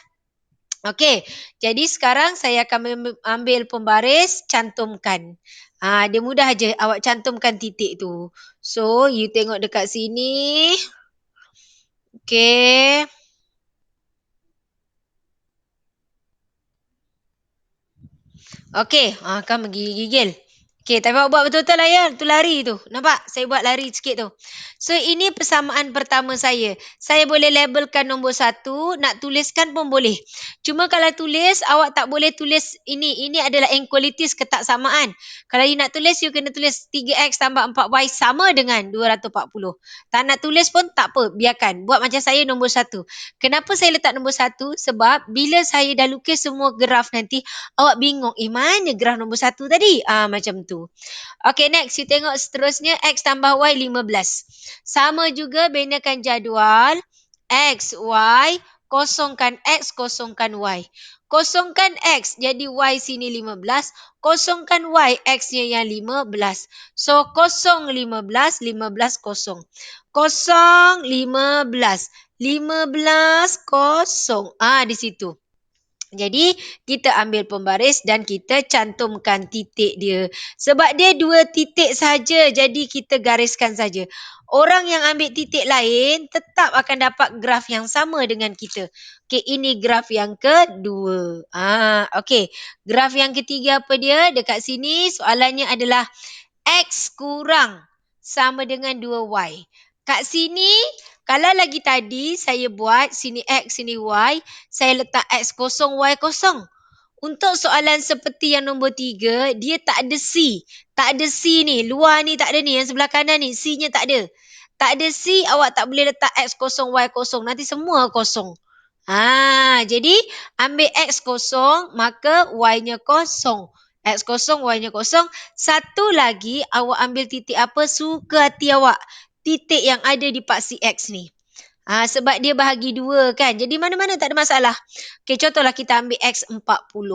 Okey, jadi sekarang saya akan ambil pembaris, cantumkan. Dia mudah je, awak cantumkan titik tu. So, you tengok dekat sini. Okey. Okey, kan menggigil. Okey, tapi awak buat betul-betul lah ya. Tu lari tu. Nampak? Saya buat lari sikit tu. So, ini persamaan pertama saya. Saya boleh labelkan nombor 1. Nak tuliskan pun boleh. Cuma kalau tulis, awak tak boleh tulis ini. Ini adalah inequalities, ketaksamaan. Kalau you nak tulis, you kena tulis 3X tambah 4Y sama dengan 240. Tak nak tulis pun tak apa. Biarkan. Buat macam saya nombor 1. Kenapa saya letak nombor 1? Sebab bila saya dah lukis semua graf nanti, awak bingung. Mana graf nombor 1 tadi? Macam tu. Okay, next. You tengok seterusnya. X tambah Y 15. Sama juga binakan jadual. X, Y. Kosongkan X, kosongkan Y. Kosongkan X. Jadi Y sini 15. Kosongkan Y. X-nya yang 15. So, kosong 15. 15 kosong. Kosong 15. 15 kosong. Di situ. Jadi, kita ambil pembaris dan kita cantumkan titik dia. Sebab dia 2 titik saja, jadi kita gariskan saja. Orang yang ambil titik lain tetap akan dapat graf yang sama dengan kita. Okey, ini graf yang kedua. Okey. Graf yang ketiga apa dia? Dekat sini soalannya adalah X kurang sama dengan 2Y. Kat sini, kalau lagi tadi saya buat sini X, sini Y, saya letak X kosong, Y kosong. Untuk soalan seperti yang nombor 3, dia tak ada C. Tak ada C ni. Luar ni tak ada ni. Yang sebelah kanan ni, C-nya tak ada. Tak ada C, awak tak boleh letak X kosong, Y kosong. Nanti semua kosong. Jadi ambil X kosong, maka Y-nya kosong. X kosong, Y-nya kosong. Satu lagi, awak ambil titik apa suka hati awak. Titik yang ada di Pak CX ni. Sebab dia bahagi 2 kan. Jadi mana-mana tak ada masalah. Okay, contohlah kita ambil X40.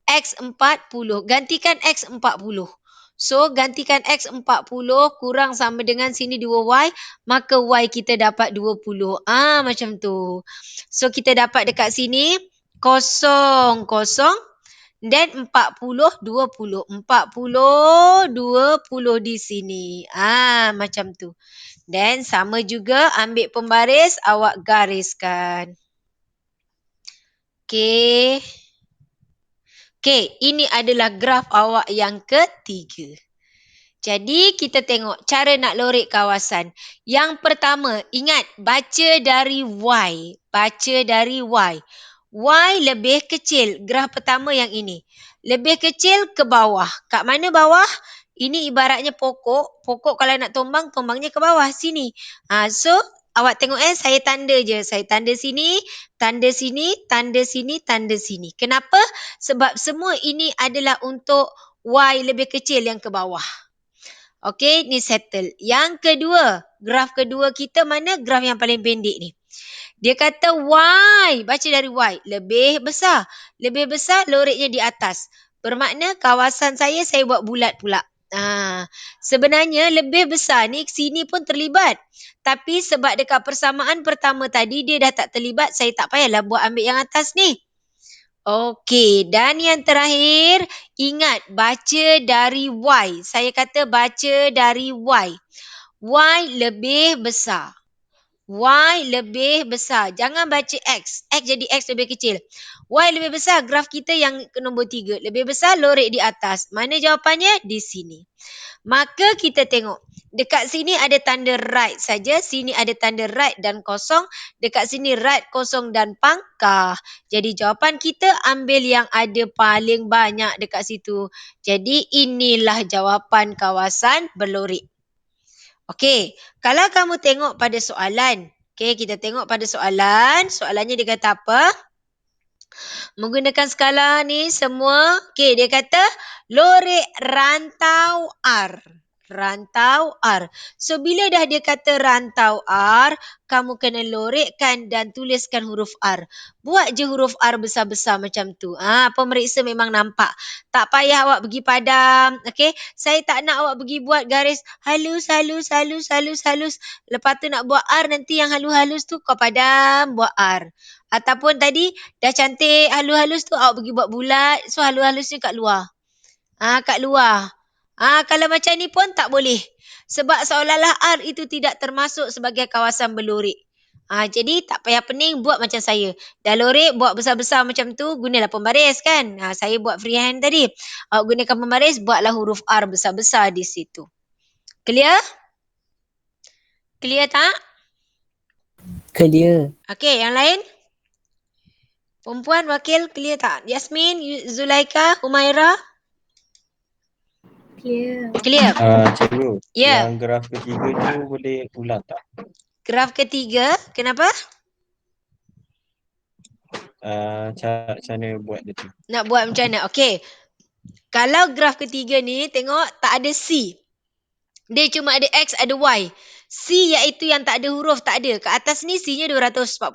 X40. Gantikan X40. So, gantikan X40 kurang sama dengan sini 2Y. Maka Y kita dapat 20. Macam tu. So, kita dapat dekat sini. Kosong, kosong. Dan 40, 20. 40, 20 di sini. Macam tu. Dan sama juga ambil pembaris, awak gariskan. Okey. Okey, ini adalah graf awak yang ketiga. Jadi kita tengok cara nak lorek kawasan. Yang pertama, ingat baca dari Y. Baca dari Y. Y lebih kecil. Graf pertama yang ini. Lebih kecil ke bawah. Kat mana bawah? Ini ibaratnya pokok. Pokok kalau nak tombang, tombangnya ke bawah. Sini. So, awak tengok saya tanda je. Saya tanda sini, tanda sini, tanda sini, tanda sini. Kenapa? Sebab semua ini adalah untuk Y lebih kecil yang ke bawah. Okey, ni settle. Yang kedua, graf kedua kita mana? Graf yang paling pendek ni. Dia kata Y, baca dari Y, lebih besar. Lebih besar, loreknya di atas. Bermakna kawasan saya buat bulat pula. Sebenarnya lebih besar ni sini pun terlibat. Tapi sebab dekat persamaan pertama tadi dia dah tak terlibat, saya tak payahlah buat ambil yang atas ni. Okey, dan yang terakhir, ingat baca dari Y. Saya kata baca dari Y. Y lebih besar. Y lebih besar. Jangan baca X. X jadi X lebih kecil. Y lebih besar. Graf kita yang ke nombor 3. Lebih besar, lorek di atas. Mana jawapannya? Di sini. Maka kita tengok. Dekat sini ada tanda right saja. Sini ada tanda right dan kosong. Dekat sini right, kosong dan pangkah. Jadi jawapan kita ambil yang ada paling banyak dekat situ. Jadi inilah jawapan kawasan berlorek. Okey, kalau kamu tengok pada soalan. Okey, kita tengok pada soalan. Soalannya dia kata apa? Menggunakan skala ni semua. Okey, dia kata lorek rantau R. Rantau R. So, bila dah dia kata rantau R, kamu kena lorekkan dan tuliskan huruf R. Buat je huruf R besar-besar macam tu. Pemeriksa memang nampak. Tak payah awak pergi padam. Okey, saya tak nak awak pergi buat garis halus. Lepas tu nak buat R, nanti yang halus-halus tu kau padam buat R. Ataupun tadi dah cantik halus-halus tu awak pergi buat bulat. So halus-halusnya kat luar. Kat luar. Kalau macam ni pun tak boleh. Sebab seolah-olah R itu tidak termasuk sebagai kawasan berlorek. Jadi tak payah pening buat macam saya. Dah lorek buat besar-besar macam tu, gunalah pembaris kan. Saya buat freehand tadi. Awak gunakan pembaris, buatlah huruf R besar-besar di situ. Clear? Clear tak? Clear. Okey, yang lain? Perempuan wakil clear tak? Yasmin, Zulaika, Humaira? Clear. Clear? Cikgu, Ya. yang graf ketiga tu boleh ulang tak? Graf ketiga, kenapa? Macam mana buat dia tu? Nak buat macam mana? Okey. Kalau graf ketiga ni, tengok tak ada C. Dia cuma ada X, ada Y. C iaitu yang tak ada huruf, tak ada. Kat atas ni C-nya 240.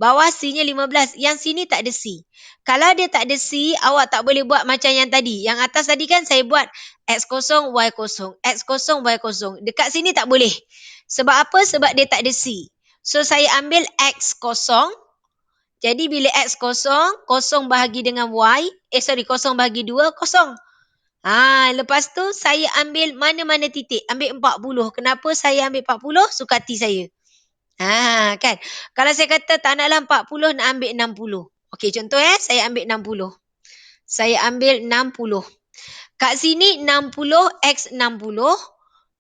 Bawah C-nya 15. Yang sini tak ada C. Kalau dia tak ada C, awak tak boleh buat macam yang tadi. Yang atas tadi kan saya buat X0, Y0. X0, Y0. Dekat sini tak boleh. Sebab apa? Sebab dia tak ada C. So, saya ambil X0. Jadi, bila X0, 0 bahagi dengan Y. 0 bahagi 2, 0. Lepas tu saya ambil mana-mana titik. Ambil 40. Kenapa saya ambil 40? Suka hati saya. Kan. Kalau saya kata tak naklah 40, nak ambil 60. Okey, contoh saya ambil 60. Saya ambil 60. Kat sini 60, X 60.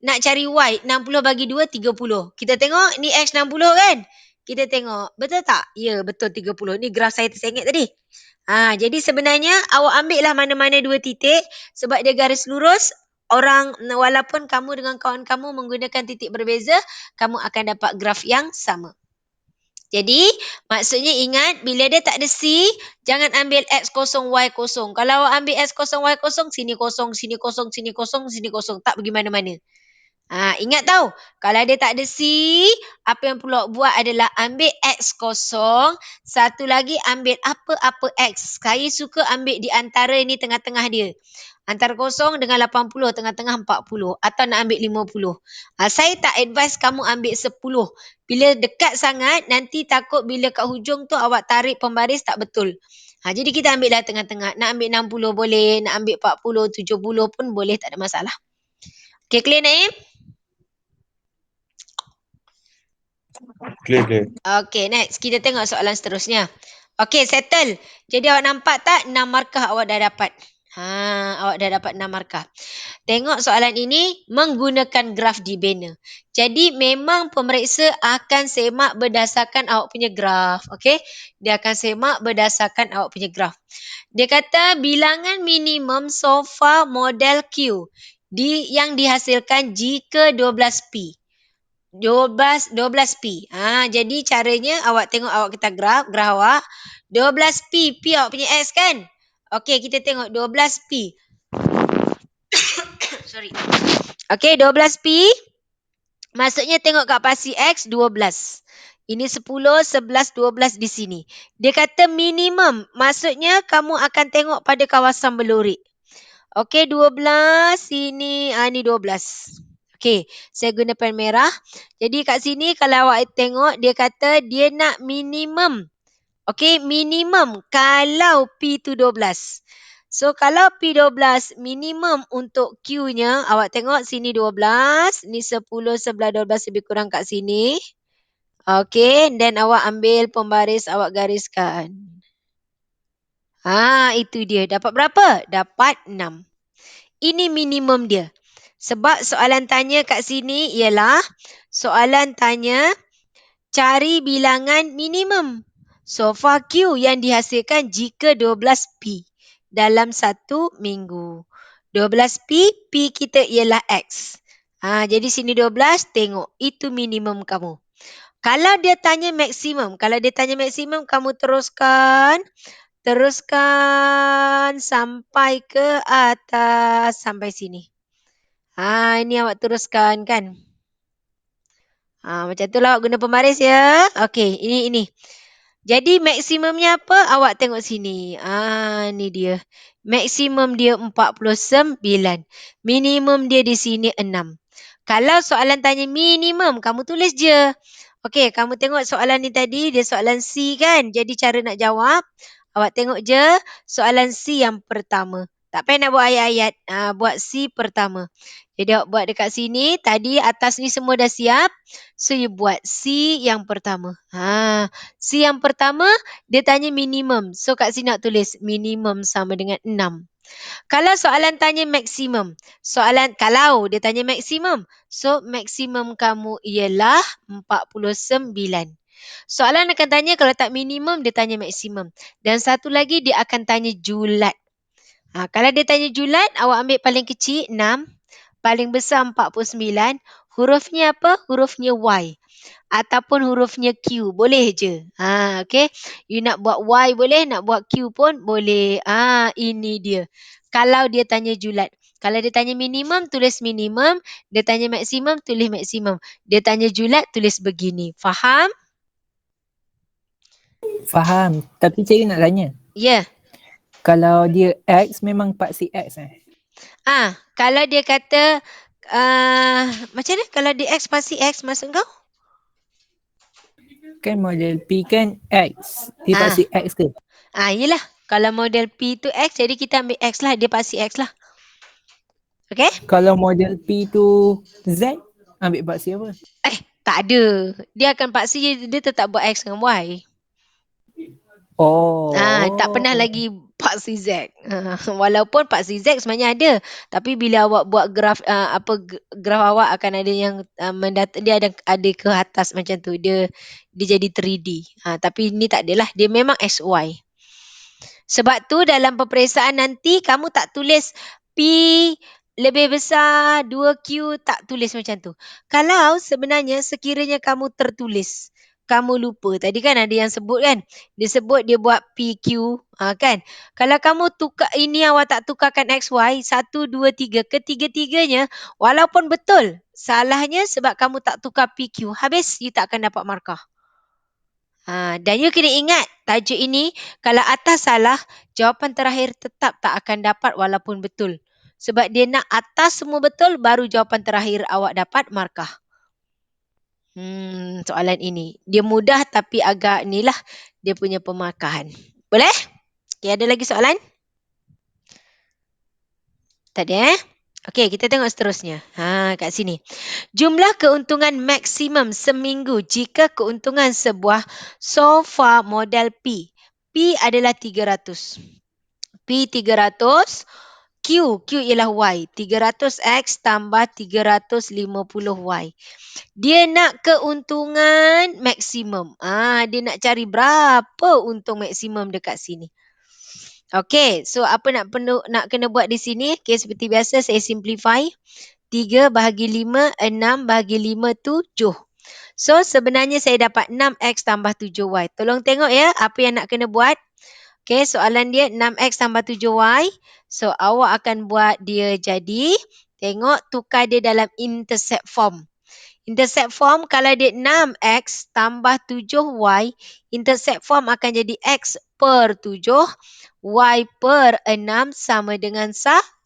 Nak cari Y, 60 bagi 2, 30. Kita tengok ni X 60 kan? Kita tengok. Betul tak? Ya, betul 30. Ni graf saya tersengit tadi. Jadi sebenarnya awak ambil lah mana-mana 2 titik sebab dia garis lurus. Walaupun kamu dengan kawan kamu menggunakan titik berbeza, kamu akan dapat graf yang sama. Jadi maksudnya ingat bila dia tak ada C, jangan ambil X0, Y0. Kalau awak ambil X0, Y0, sini kosong, sini kosong, sini kosong, sini kosong. Tak pergi mana-mana. Ingat tau, kalau dia tak ada C, apa yang perlu awak buat adalah ambil X0, satu lagi ambil apa-apa X. Saya suka ambil di antara ni tengah-tengah dia. Antara 0 dengan 80, tengah-tengah 40. Atau nak ambil 50. Saya tak advise kamu ambil 10. Bila dekat sangat, nanti takut bila kat hujung tu awak tarik pembaris tak betul. Jadi kita ambil lah tengah-tengah. Nak ambil 60 boleh, nak ambil 40, 70 pun boleh, tak ada masalah. Okay, clear Naim? Clear. Okay, next. Kita tengok soalan seterusnya. Okay, settle. Jadi awak nampak tak 6 markah awak dah dapat? Awak dah dapat 6 markah. Tengok soalan ini menggunakan graf Debiner. Jadi memang pemeriksa akan semak berdasarkan awak punya graf. Okey? Dia akan semak berdasarkan awak punya graf. Dia kata bilangan minimum sofa model Q yang dihasilkan jika 12P. 12P. Jadi caranya awak tengok awak kata graf awak. 12P, P awak punya X kan? Okey, kita tengok 12P. Sorry. Okey, 12P. Maksudnya tengok kat pasi X 12. Ini 10, 11, 12 di sini. Dia kata minimum. Maksudnya kamu akan tengok pada kawasan belurik. Okey, 12. Sini. Ni 12. Okey, saya guna pen merah. Jadi kat sini kalau awak tengok, dia kata dia nak minimum. Okey, minimum kalau P tu 12. So, kalau P12 minimum untuk Q-nya, awak tengok sini 12, ni 10, 11, 12 lebih kurang kat sini. Okey, dan awak ambil pembaris, awak gariskan. Itu dia. Dapat berapa? Dapat 6. Ini minimum dia. Sebab soalan tanya kat sini ialah soalan tanya cari bilangan minimum sofa Q yang dihasilkan jika 12P dalam 1 minggu. 12P, P kita ialah X. Jadi sini 12, tengok. Itu minimum kamu. Kalau dia tanya maksimum, kamu teruskan sampai ke atas, sampai sini. Ini awak teruskan kan. Macam tu lah awak guna pembaris ya. Okey, ini. Jadi maksimumnya apa? Awak tengok sini. Ni dia. Maksimum dia 49. Minimum dia di sini 6. Kalau soalan tanya minimum, kamu tulis je. Okey, kamu tengok soalan ni tadi, dia soalan C kan? Jadi cara nak jawab, awak tengok je soalan C yang pertama. Tak payah nak buat ayat-ayat. Buat C pertama. Jadi awak buat dekat sini. Tadi atas ni semua dah siap. So, you buat C yang pertama. C yang pertama, dia tanya minimum. So, kat sini nak tulis minimum sama dengan 6. Kalau soalan tanya maksimum. Kalau dia tanya maksimum. So, maksimum kamu ialah 49. Soalan akan tanya kalau tak minimum, dia tanya maksimum. Dan satu lagi, dia akan tanya julat. Kalau dia tanya julat, awak ambil paling kecil 6. Paling besar 49. Hurufnya apa? Hurufnya Y. Ataupun hurufnya Q. Boleh je. Okay. You nak buat Y boleh, nak buat Q pun boleh. Ini dia. Kalau dia tanya julat. Kalau dia tanya minimum, tulis minimum. Dia tanya maksimum, tulis maksimum. Dia tanya julat, tulis begini. Faham? Faham. Tapi saya nak tanya. Ya. Kalau dia X, memang paksi X Kalau dia kata, macam mana? Kalau dia X pasti X, maksud kau? Kan model P kan X. Dia paksi X ke? Yelah. Kalau model P tu X, jadi kita ambil X lah. Dia pasti X lah. Okay? Kalau model P tu Z, ambil paksi apa? Tak ada. Dia akan paksi dia tetap buat X dengan Y. Tak pernah lagi paksi Z. Walaupun paksi Z sebenarnya ada. Tapi bila awak buat graf, graf awak akan ada yang dia ada ke atas macam tu. Dia jadi 3D. Tapi ni tak adalah. Dia memang XY. Sebab tu dalam peperiksaan nanti kamu tak tulis P lebih besar 2Q, tak tulis macam tu. Kalau sebenarnya sekiranya kamu tertulis, kamu lupa. Tadi kan ada yang sebut kan. Dia sebut dia buat PQ. Kan. Kalau kamu tukar, ini awak tak tukarkan XY. 1, 2, 3. Ketiga-tiganya walaupun betul. Salahnya sebab kamu tak tukar PQ. Habis you tak akan dapat markah. Dan you kena ingat tajuk ini. Kalau atas salah, jawapan terakhir tetap tak akan dapat walaupun betul. Sebab dia nak atas semua betul, baru jawapan terakhir awak dapat markah. Soalan ini. Dia mudah tapi agak ni lah dia punya pemarkahan. Boleh? Okay, ada lagi soalan? Tak ada Okey, kita tengok seterusnya. Kat sini. Jumlah keuntungan maksimum seminggu jika keuntungan sebuah sofa model P. P adalah 300. P 300. Q ialah Y. 300X tambah 350Y. Dia nak keuntungan maksimum. Dia nak cari berapa untung maksimum dekat sini. Okey, so apa nak kena buat di sini? Okey, seperti biasa saya simplify. 3 bahagi 5, 6 bahagi 5, 7. So sebenarnya saya dapat 6X tambah 7Y. Tolong tengok ya apa yang nak kena buat. Okey, soalan dia 6X tambah 7Y. So awak akan buat dia jadi, tengok tukar dia dalam intercept form. Intercept form kalau dia 6X tambah 7Y, intercept form akan jadi X per 7, Y per 6 sama dengan 1.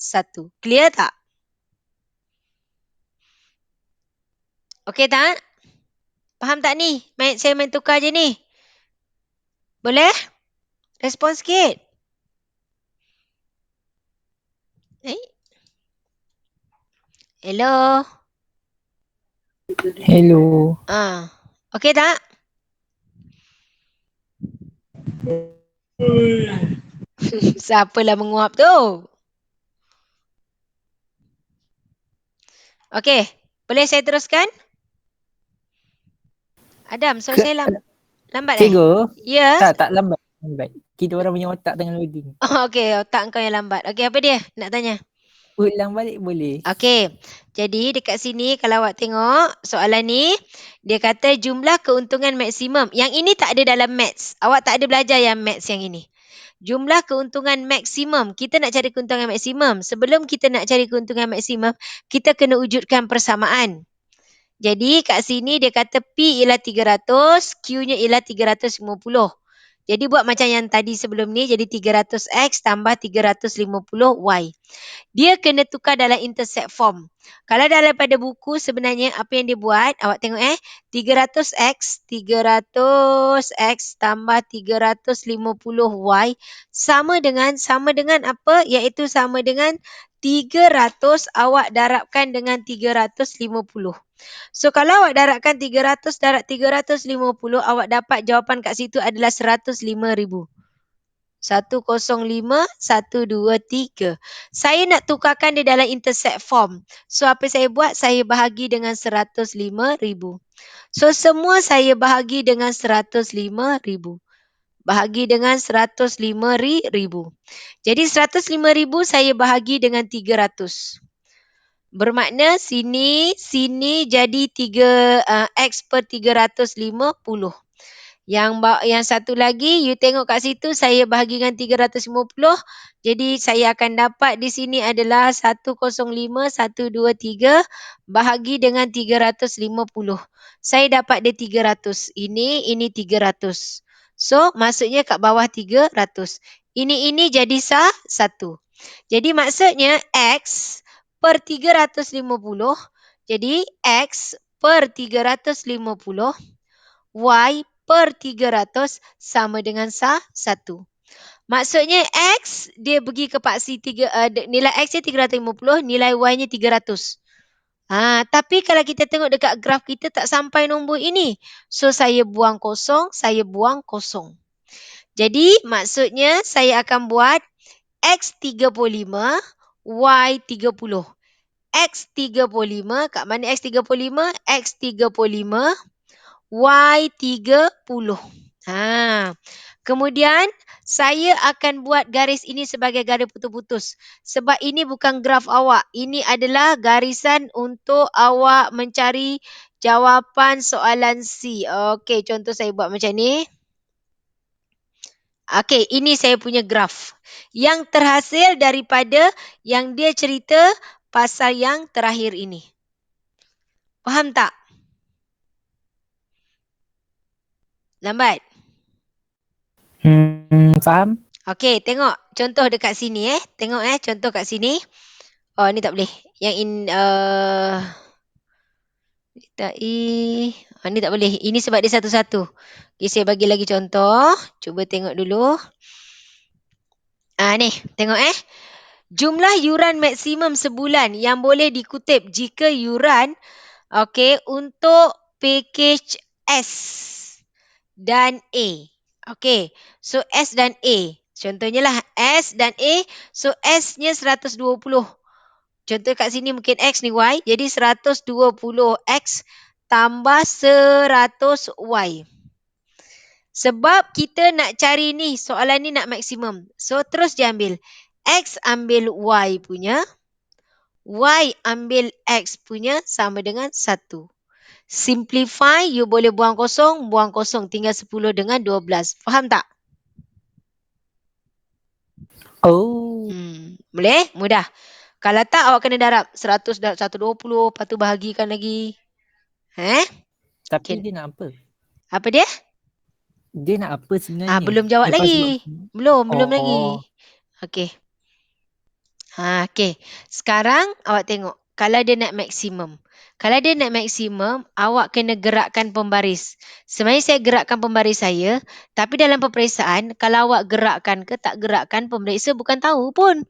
Clear tak? Okey tak? Faham tak ni? Saya main tukar je ni. Boleh? Respon sikit. Hello? Hello. Okey tak? Siapalah menguap tu? Okey, boleh saya teruskan? Adam, so saya lambat Cikgu? Ya? Tak lambat. Kita orang punya otak tengah loading. Okey, otak kau yang lambat. Okey, apa dia nak tanya? Ulang balik boleh. Okey, jadi dekat sini kalau awak tengok soalan ni, dia kata jumlah keuntungan maksimum. Yang ini tak ada dalam maths. Awak tak ada belajar yang maths yang ini. Jumlah keuntungan maksimum. Kita nak cari keuntungan maksimum. Sebelum kita nak cari keuntungan maksimum, kita kena wujudkan persamaan. Jadi kat sini dia kata P ialah 300, Q-nya ialah 350. Jadi buat macam yang tadi sebelum ni, jadi 300X tambah 350Y. Dia kena tukar dalam intercept form. Kalau daripada buku sebenarnya apa yang dia buat, awak tengok 300X tambah 350Y sama dengan apa? Iaitu sama dengan 300 awak darabkan dengan 350. So kalau awak darabkan 300 darab 350, awak dapat jawapan kat situ adalah 105,000. 105, 123. Saya nak tukarkan dia dalam intercept form. So apa saya buat? Saya bahagi dengan 105,000. So semua saya bahagi dengan 105,000. Bahagi dengan 105,000. Jadi 105,000 saya bahagi dengan 300. Bermakna sini jadi 3 X per 350. Yang satu lagi, you tengok kat situ saya bahagi dengan 350. Jadi saya akan dapat di sini adalah 105, 123 bahagi dengan 350. Saya dapat dia 300. Ini 300. So maksudnya kat bawah 300. Ini jadi 1. Jadi maksudnya X per 350. Jadi X per 350 Y per 300 sama dengan 1. Maksudnya X dia pergi ke paksi nilai X dia 350, nilai Y-nya 300. Tapi kalau kita tengok dekat graf kita tak sampai nombor ini. So saya buang kosong, saya buang kosong. Jadi maksudnya saya akan buat X 35, Y 30. X 35, kat mana X 35? X 35, Y 30. Kemudian saya akan buat garis ini sebagai garis putus-putus. Sebab ini bukan graf awak. Ini adalah garisan untuk awak mencari jawapan soalan C. Okey, contoh saya buat macam ni. Okey, ini saya punya graf. Yang terhasil daripada yang dia cerita pasal yang terakhir ini. Faham tak? Lambat? Faham? Okey, tengok contoh dekat sini Tengok contoh kat sini. Oh, ni tak boleh. Yang ni tak boleh. Ini sebab dia satu-satu. Okay, saya bagi lagi contoh. Cuba tengok dulu. Ni, tengok jumlah yuran maksimum sebulan yang boleh dikutip jika yuran untuk package S dan A. Okey, so S dan A. Contohnya lah S dan A. So S-nya 120. Contoh kat sini mungkin X ni Y. Jadi 120X tambah 100Y. Sebab kita nak cari ni, soalan ni nak maksimum. So terus dia ambil. X ambil Y punya. Y ambil X punya sama dengan 1. Simplify, you boleh buang kosong. Tinggal 10 dengan 12. Faham tak? Oh. Boleh? Mudah. Kalau tak, awak kena darab 100 darab 120, lepas tu bahagikan lagi. Tapi Okay. dia nak apa? Apa dia? Dia nak apa sebenarnya? Belum jawab Lepas lagi. Belum lagi. Okey. Okey. Sekarang awak tengok. Kalau dia nak maksimum. Kalau dia nak maksimum, awak kena gerakkan pembaris. Sebenarnya saya gerakkan pembaris saya, tapi dalam peperiksaan, kalau awak gerakkan ke tak gerakkan, pemeriksa bukan tahu pun.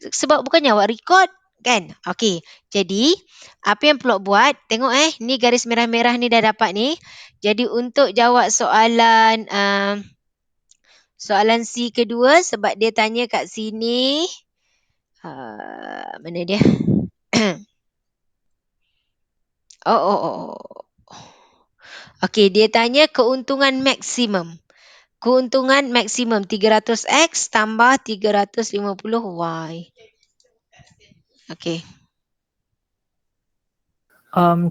Sebab bukannya awak record, kan? Okey. Jadi, apa yang peluk buat, tengok ni garis merah-merah ni dah dapat ni. Jadi, untuk jawab soalan soalan C kedua, sebab dia tanya kat sini, mana dia? Okey, dia tanya keuntungan maksimum. Keuntungan maksimum 300X tambah 350Y. Okey.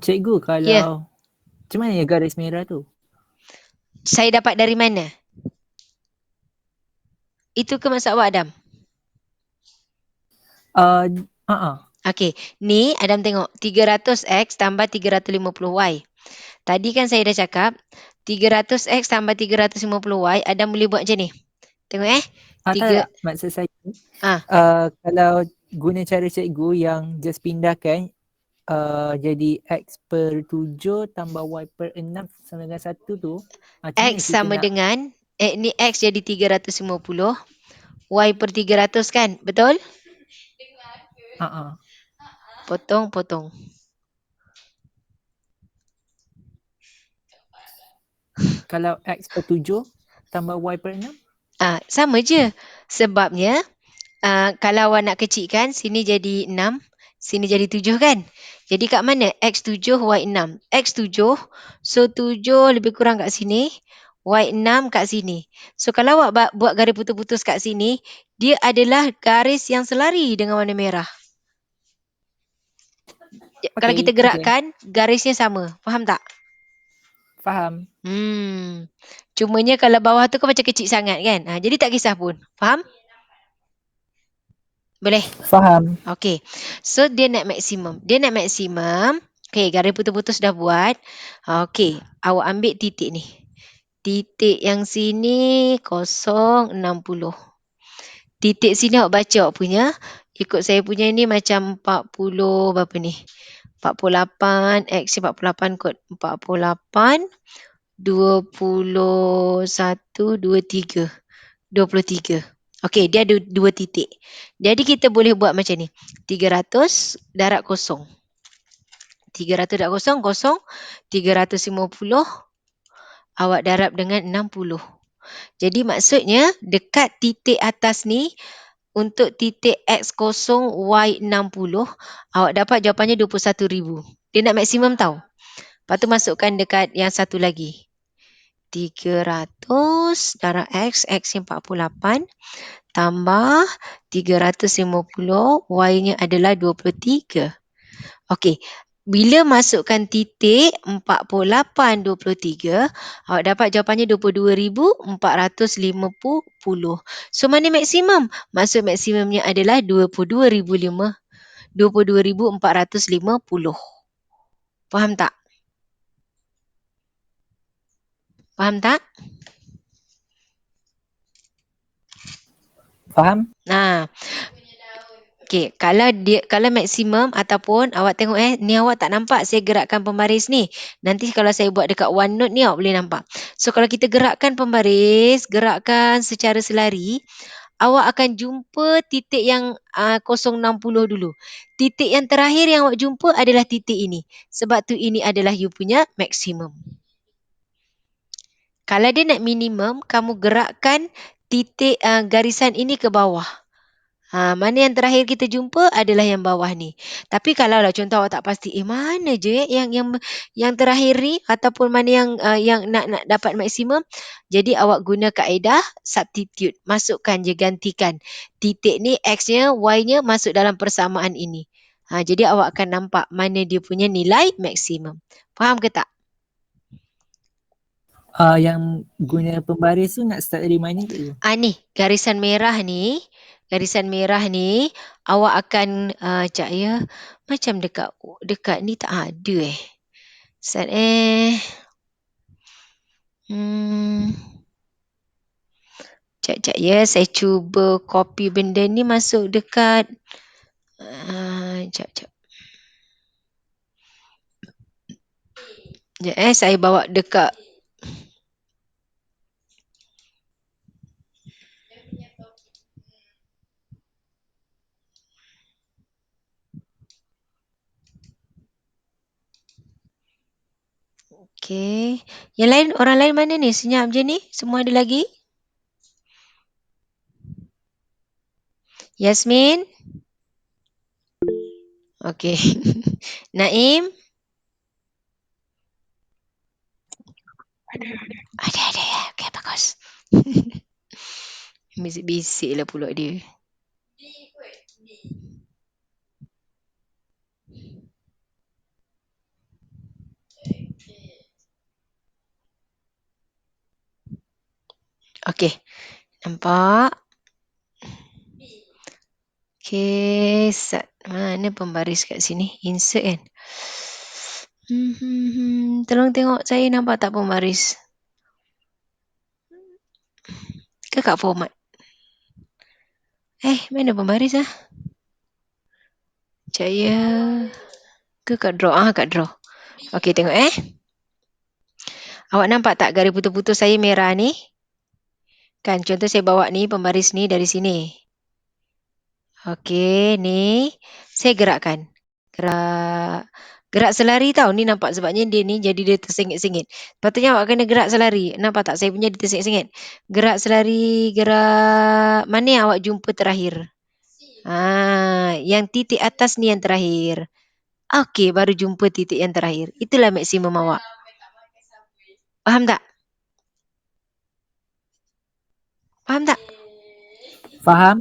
Cikgu, kalau macam mana ya garis merah tu? Saya dapat dari mana? Itu ke maksud awak, Adam? Okey, ni Adam tengok 300X tambah 350Y. Tadi kan saya dah cakap 300X tambah 350Y, Adam boleh buat macam ni. Tengok Tak, maksud saya kalau guna cara cikgu yang just pindahkan jadi X per 7 tambah Y per 6 sama dengan 1 tu. X sama dengan ni X jadi 350, Y per 300 kan? Betul? Potong. Kalau X per 7 tambah Y per 6? Sama je. Sebabnya kalau awak nak kecilkan, sini jadi 6, sini jadi 7 kan? Jadi kat mana? X7, Y6. X7, so 7 lebih kurang kat sini, Y6 kat sini. So kalau awak buat garis putus-putus kat sini, dia adalah garis yang selari dengan warna merah. Kalau kita gerakkan, garisnya sama. Faham tak? Faham. Cumanya kalau bawah tu kan macam kecil sangat kan? Jadi tak kisah pun. Faham? Boleh? Faham. Okey. So dia nak maksimum. Okey, garis putus-putus dah buat. Okey, awak ambil titik ni. Titik yang sini 060. Titik sini awak baca awak punya. Ikut saya punya ni macam 40 berapa ni? 48, X 48 kot. 48, 21, 23. 23. Okey, dia ada 2 titik. Jadi kita boleh buat macam ni. 300 darab kosong. 300 darab kosong, 350. Awak darab dengan 60. Jadi maksudnya dekat titik atas ni, untuk titik X0, Y60, awak dapat jawapannya 21,000. Dia nak maksimum tau. Lepas tu masukkan dekat yang satu lagi. 300 darab X, X-nya 48, tambah 350, Y-nya adalah 23. Okey, bila masukkan titik 48, 23, awak dapat jawapannya 22,450. So, mana maksimum? Maksud maksimumnya adalah 22,450. Faham tak? Faham tak? Faham? Okey, kalau maksimum ataupun awak tengok ni awak tak nampak saya gerakkan pembaris ni. Nanti kalau saya buat dekat OneNote ni awak boleh nampak. So kalau kita gerakkan pembaris, gerakkan secara selari, awak akan jumpa titik yang 060 dulu. Titik yang terakhir yang awak jumpa adalah titik ini. Sebab tu ini adalah you punya maksimum. Kalau dia nak minimum, kamu gerakkan titik garisan ini ke bawah. Mana yang terakhir kita jumpa adalah yang bawah ni. Tapi kalau lah contoh awak tak pasti, mana je yang terakhir ni ataupun mana yang nak dapat maksimum, jadi awak guna kaedah substitute. Masukkan je, gantikan titik ni X-nya, Y-nya masuk dalam persamaan ini. Jadi awak akan nampak mana dia punya nilai maksimum. Faham ke tak? Yang guna pembaris tu nak start dari mana tu? Ni garisan merah ni, awak akan sekejap ya. Macam dekat ni tak ada Ustaz sekejap ya, saya cuba copy benda ni masuk dekat sekejap. Sekejap saya bawa dekat okey. Yang lain, orang lain mana ni? Senyap je ni. Semua ada lagi? Yasmin? Okey. Naim? Ada ya. Okey, bagus. Bisik-bisik lah pula dia. Okey. Nampak? Okey. Mana pembaris kat sini? Insert kan? Tolong tengok saya nampak tak pembaris? Ke kat format? Mana pembaris Sekejap ya. Ke kat draw? Kat draw. Okey, tengok Awak nampak tak garis putus-putus saya merah ni? Kan contoh saya bawa ni pembaris ni dari sini. Okey, ni saya gerakkan. Gerak selari tau. Ni nampak sebabnya dia ni jadi dia tersengit-sengit. Patutnya awak kena gerak selari. Nampak tak saya punya dia tersengit-sengit. Gerak selari, gerak. Mana yang awak jumpa terakhir? Yang titik atas ni yang terakhir. Okey, baru jumpa titik yang terakhir. Itulah maksimum awak. Faham tak? Faham tak? Faham?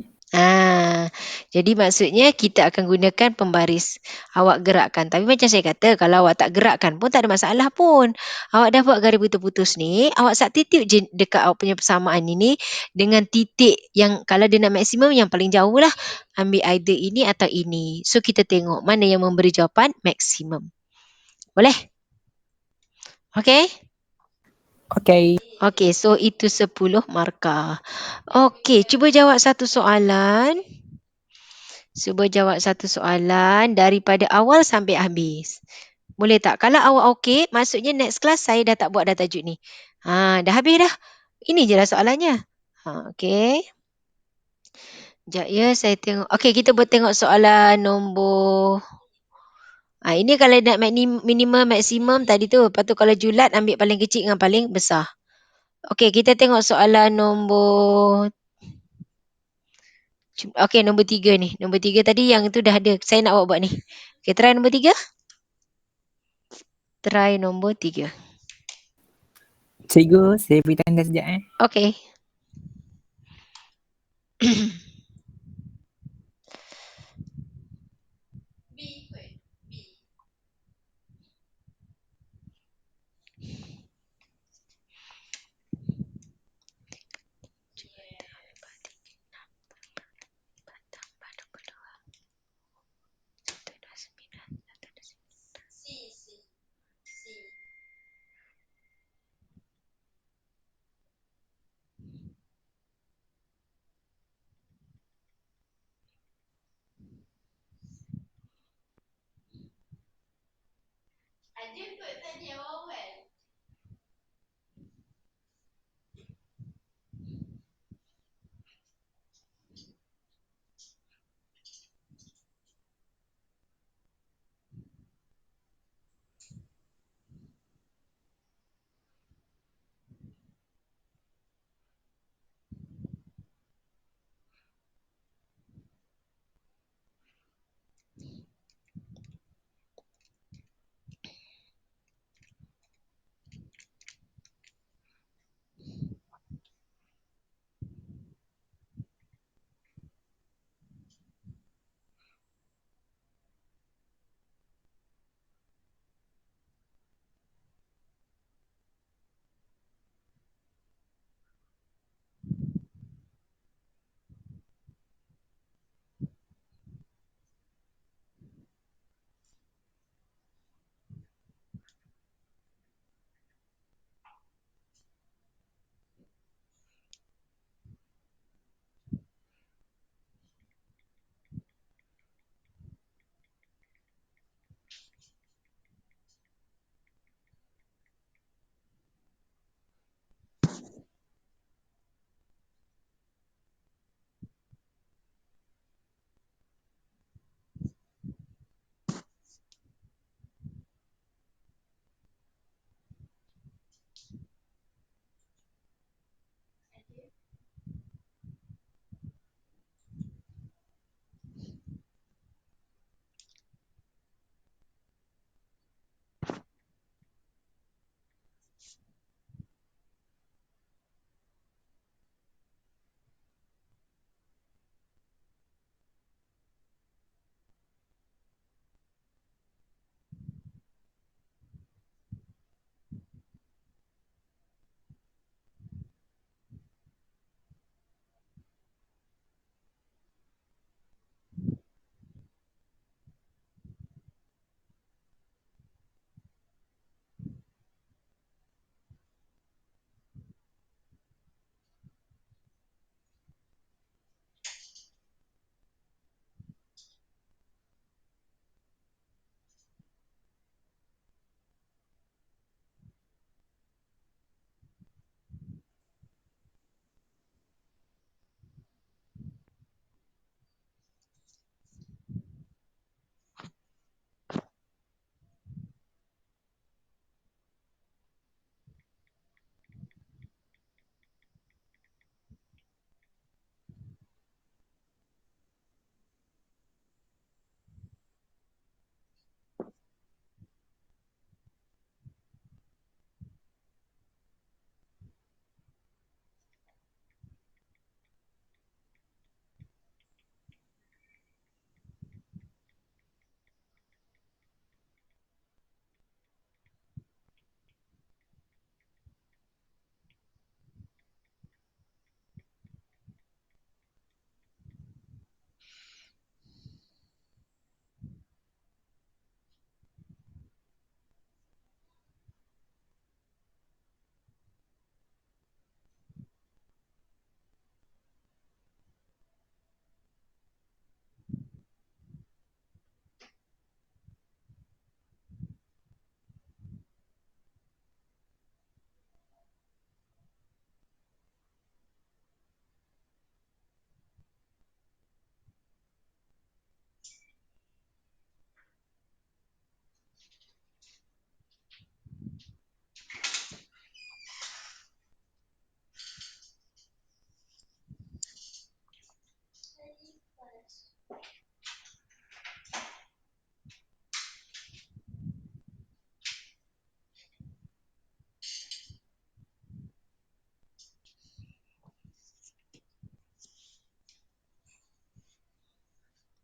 Jadi maksudnya kita akan gunakan pembaris. Awak gerakkan. Tapi macam saya kata, kalau awak tak gerakkan pun tak ada masalah pun. Awak dah buat garis putus-putus ni, awak substitute je dekat awak punya persamaan ini dengan titik yang kalau dia nak maksimum yang paling jauh lah. Ambil either ini atau ini. So kita tengok mana yang memberi jawapan maksimum. Boleh? Okey? Okey. Okey, so itu 10 markah. Okey, cuba jawab satu soalan. Daripada awal sampai habis. Boleh tak? Kalau awak okey, maksudnya next class saya dah tak buat dah tajuk ni. Dah habis dah. Ini je lah soalannya. Okey. Sekejap ya, saya tengok. Okey, kita tengok soalan nombor... ini kalau nak minimum, maksimum tadi tu. Lepas tu kalau julat, ambil paling kecil dengan paling besar. Okey, kita tengok soalan nombor... Okey, nombor 3 ni. Nombor 3 tadi yang tu dah ada. Saya nak awak buat ni. Okey, try nombor 3. Try nombor 3. Cikgu, saya beri tanda sekejap Okey.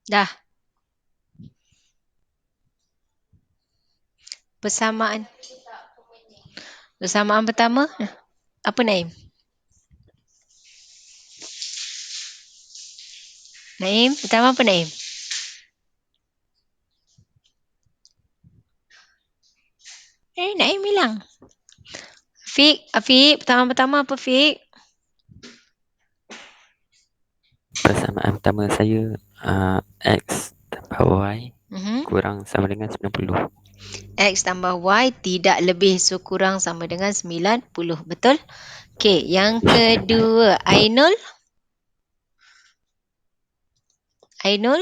Dah. Persamaan. Persamaan pertama, apa Naim? Naim, pertama apa Naim? Naim bilang. Afiq, pertama-pertama apa Afiq? Persamaan pertama saya X tambah Y kurang sama dengan 90. X tambah Y tidak lebih kurang sama dengan 90. Betul? Okey, yang kedua, Ainul. Ainul?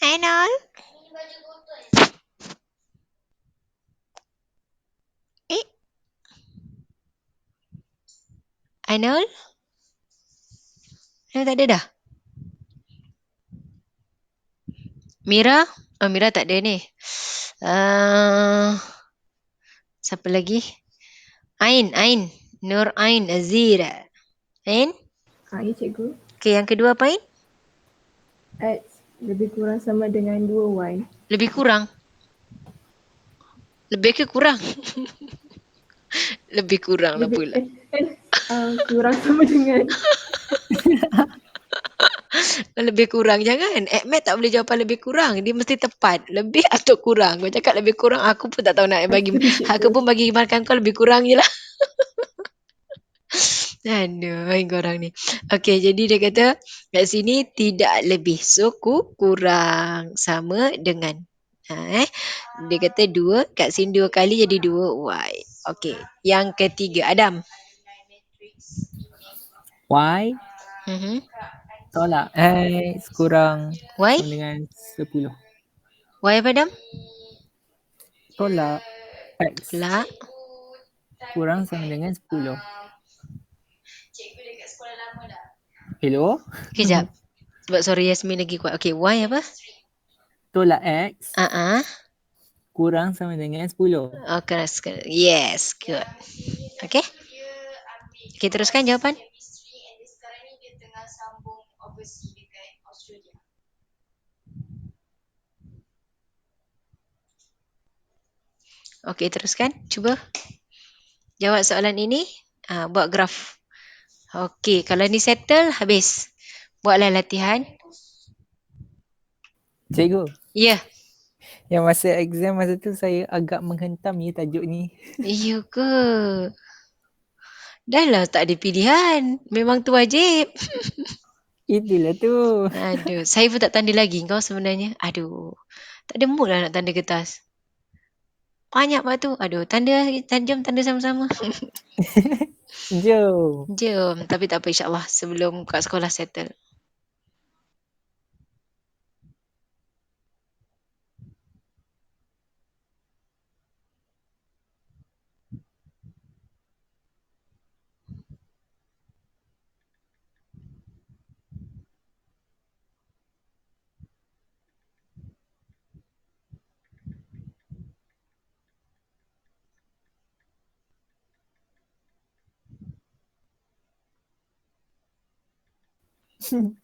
Ainul? Ainul? Ainul tak ada dah? Mira? Oh, Mira tak ada ni. Siapa lagi? Ain. Nur Ain Azira. Ain? Ya cikgu. Okey, yang kedua apa Ain? X lebih kurang sama dengan 2Y. Lebih kurang? Lebih ke kurang? Lebih kurang lah pula. Kurang sama dengan. Lebih kurang jangan. Ahmed tak boleh jawapan lebih kurang. Dia mesti tepat. Lebih atau kurang. Kau cakap lebih kurang, aku pun tak tahu nak bagi. Aku pun bagi markan kau lebih kurang je lah. Aduh, korang ni. Okey, jadi dia kata kat sini tidak lebih. So, kurang sama dengan. Dia kata 2. Kat sini 2 kali jadi 2Y. Okey, yang ketiga. Adam. Y tolak X kurang Y? sama dengan 10. Y apa Adam? Tolak X Tolak. kurang sama dengan 10. Hello? Kejap. Sebab suara Yasmin lagi kuat. Okey, Y apa? Tolak X kurang sama dengan 10. Yes, good. Okey. Okey, teruskan jawapan. Okey, teruskan. Cuba jawab soalan ini. Buat graf. Okey, kalau ni settle, habis. Buatlah latihan. Cikgu. Ya. Yang masa exam masa tu saya agak menghentam ni tajuk ni. Ya ke? Dah lah tak ada pilihan. Memang tu wajib. Itulah tu. Aduh, saya pun tak tanda lagi kau sebenarnya. Aduh. Tak ada mood lah nak tanda kertas. Banyak waktu. Aduh, jom tanda sama-sama. Jom. Jom. Tapi tak apa, insyaAllah sebelum kat sekolah settle.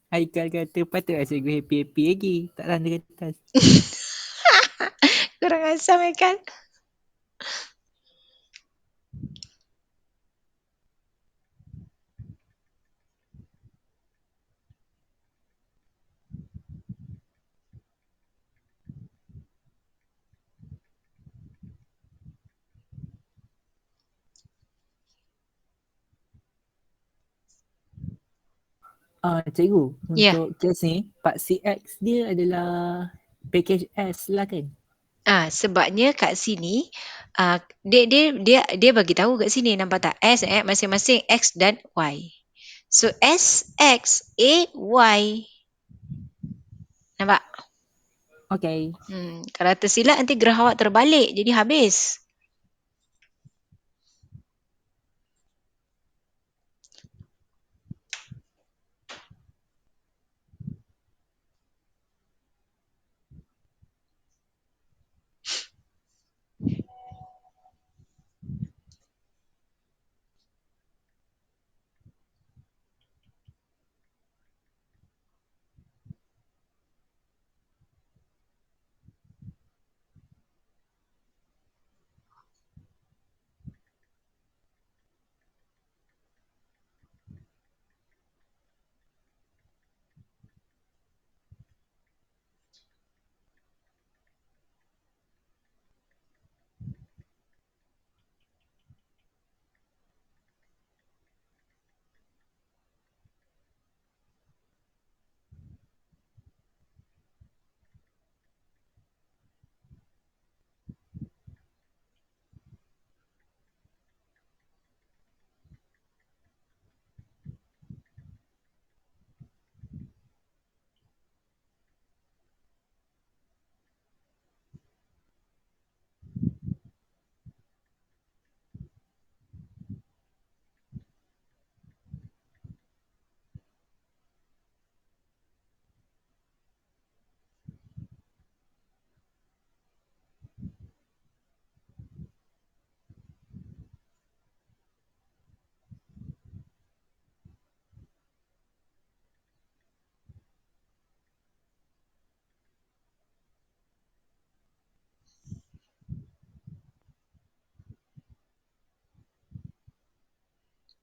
Haikal kata patutlah cikgu happy-happy lagi. Tak tanda kertas. Kurang asam kan? Cikgu, untuk kes ni, Part CX dia adalah package S lah kan? Sebabnya kat sini dia bagi tahu kat sini, nampak tak? S masing-masing X dan Y. So S, X, A, Y. Nampak? Okay. Kalau tersilap nanti graf awak terbalik, jadi habis.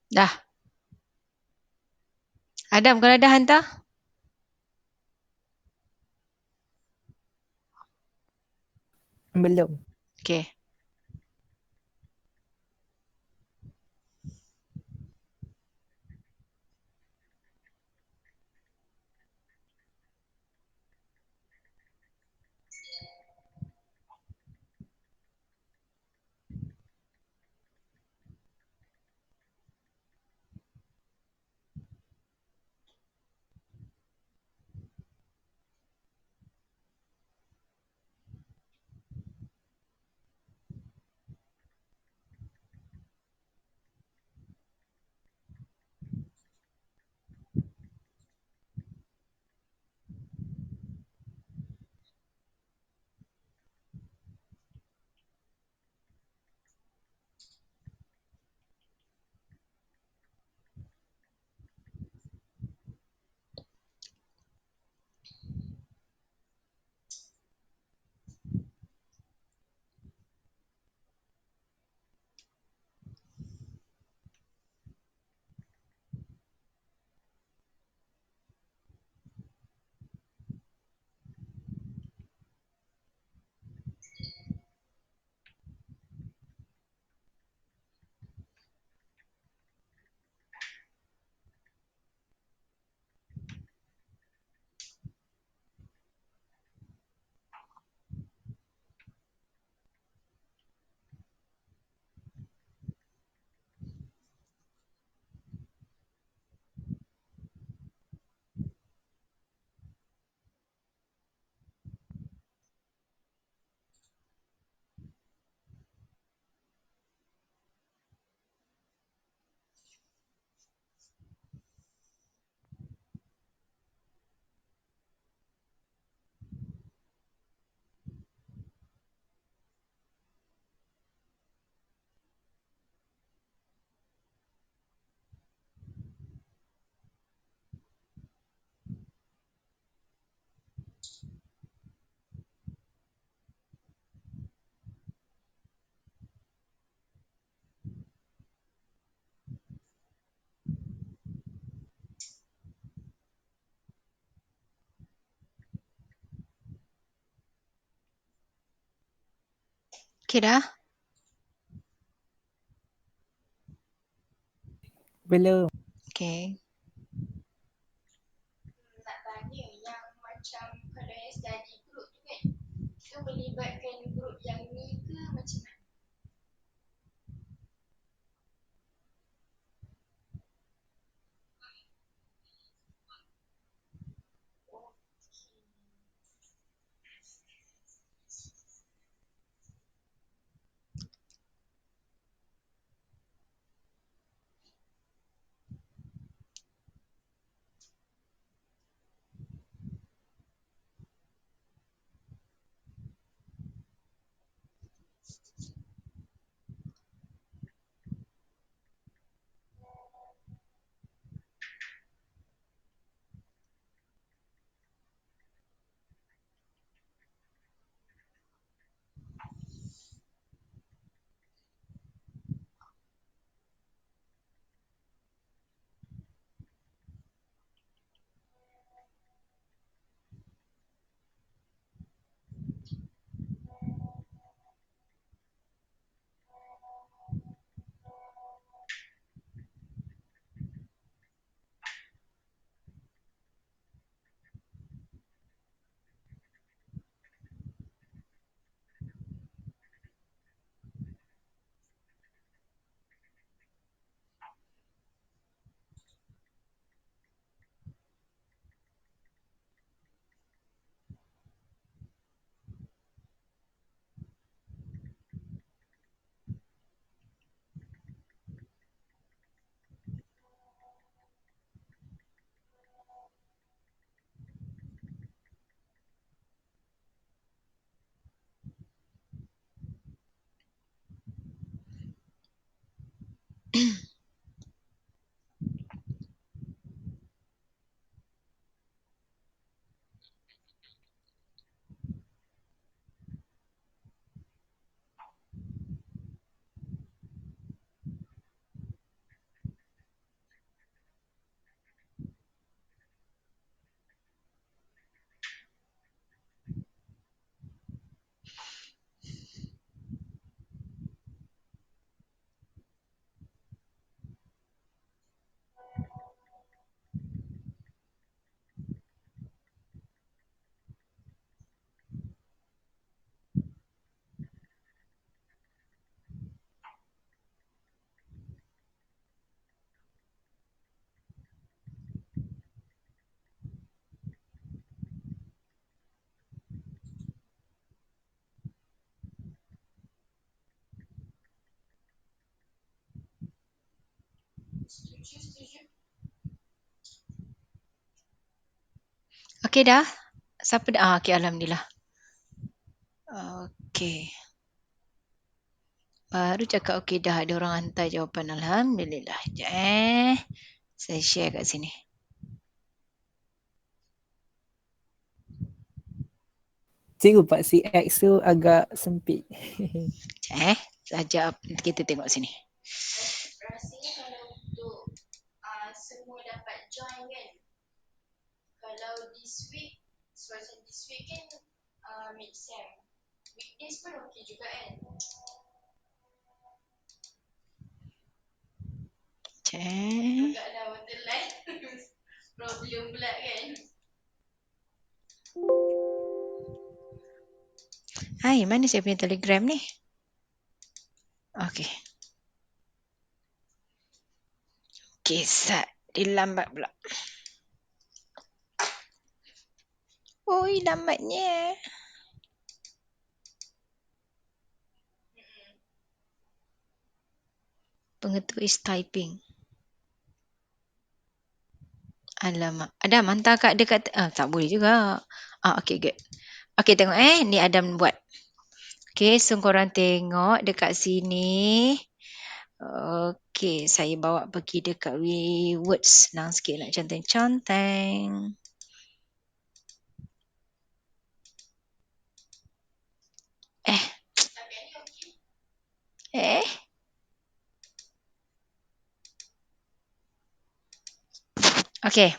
Dah. Adam, kalau dah hantar. Belum. Okey. Okey dah. Belum. Okey. Nak tanya yang macam kalau yang study group tu kan, kita melibatkan group yang ni ke macam mana? Okey dah? Siapa dah? Okey, alhamdulillah. Okey. Baru cakap okey dah ada orang hantar jawapan. Alhamdulillah. Sekejap saya share kat sini. Cikgu, paksi X tu agak sempit. Sekejap sekejap kita tengok sini. Rasanya kalau untuk semua dapat join kan, kalau this week, sebab this week kan mid-sem, weekdays pun okey juga kan. Sekejap. Agak dah waterline problem pula kan. Hai, mana saya punya Telegram ni? Okey. Okey, dia lambat pula. Oi, lambatnya. Pengetua is typing. Alamak. Adam, hantar kat dekat. Tak boleh juga. Okey, good. Okey, tengok ni Adam buat. Okey, so korang tengok dekat sini. Okey, saya bawa pergi dekat words. Senang sikit nak conteng-conteng. Okey.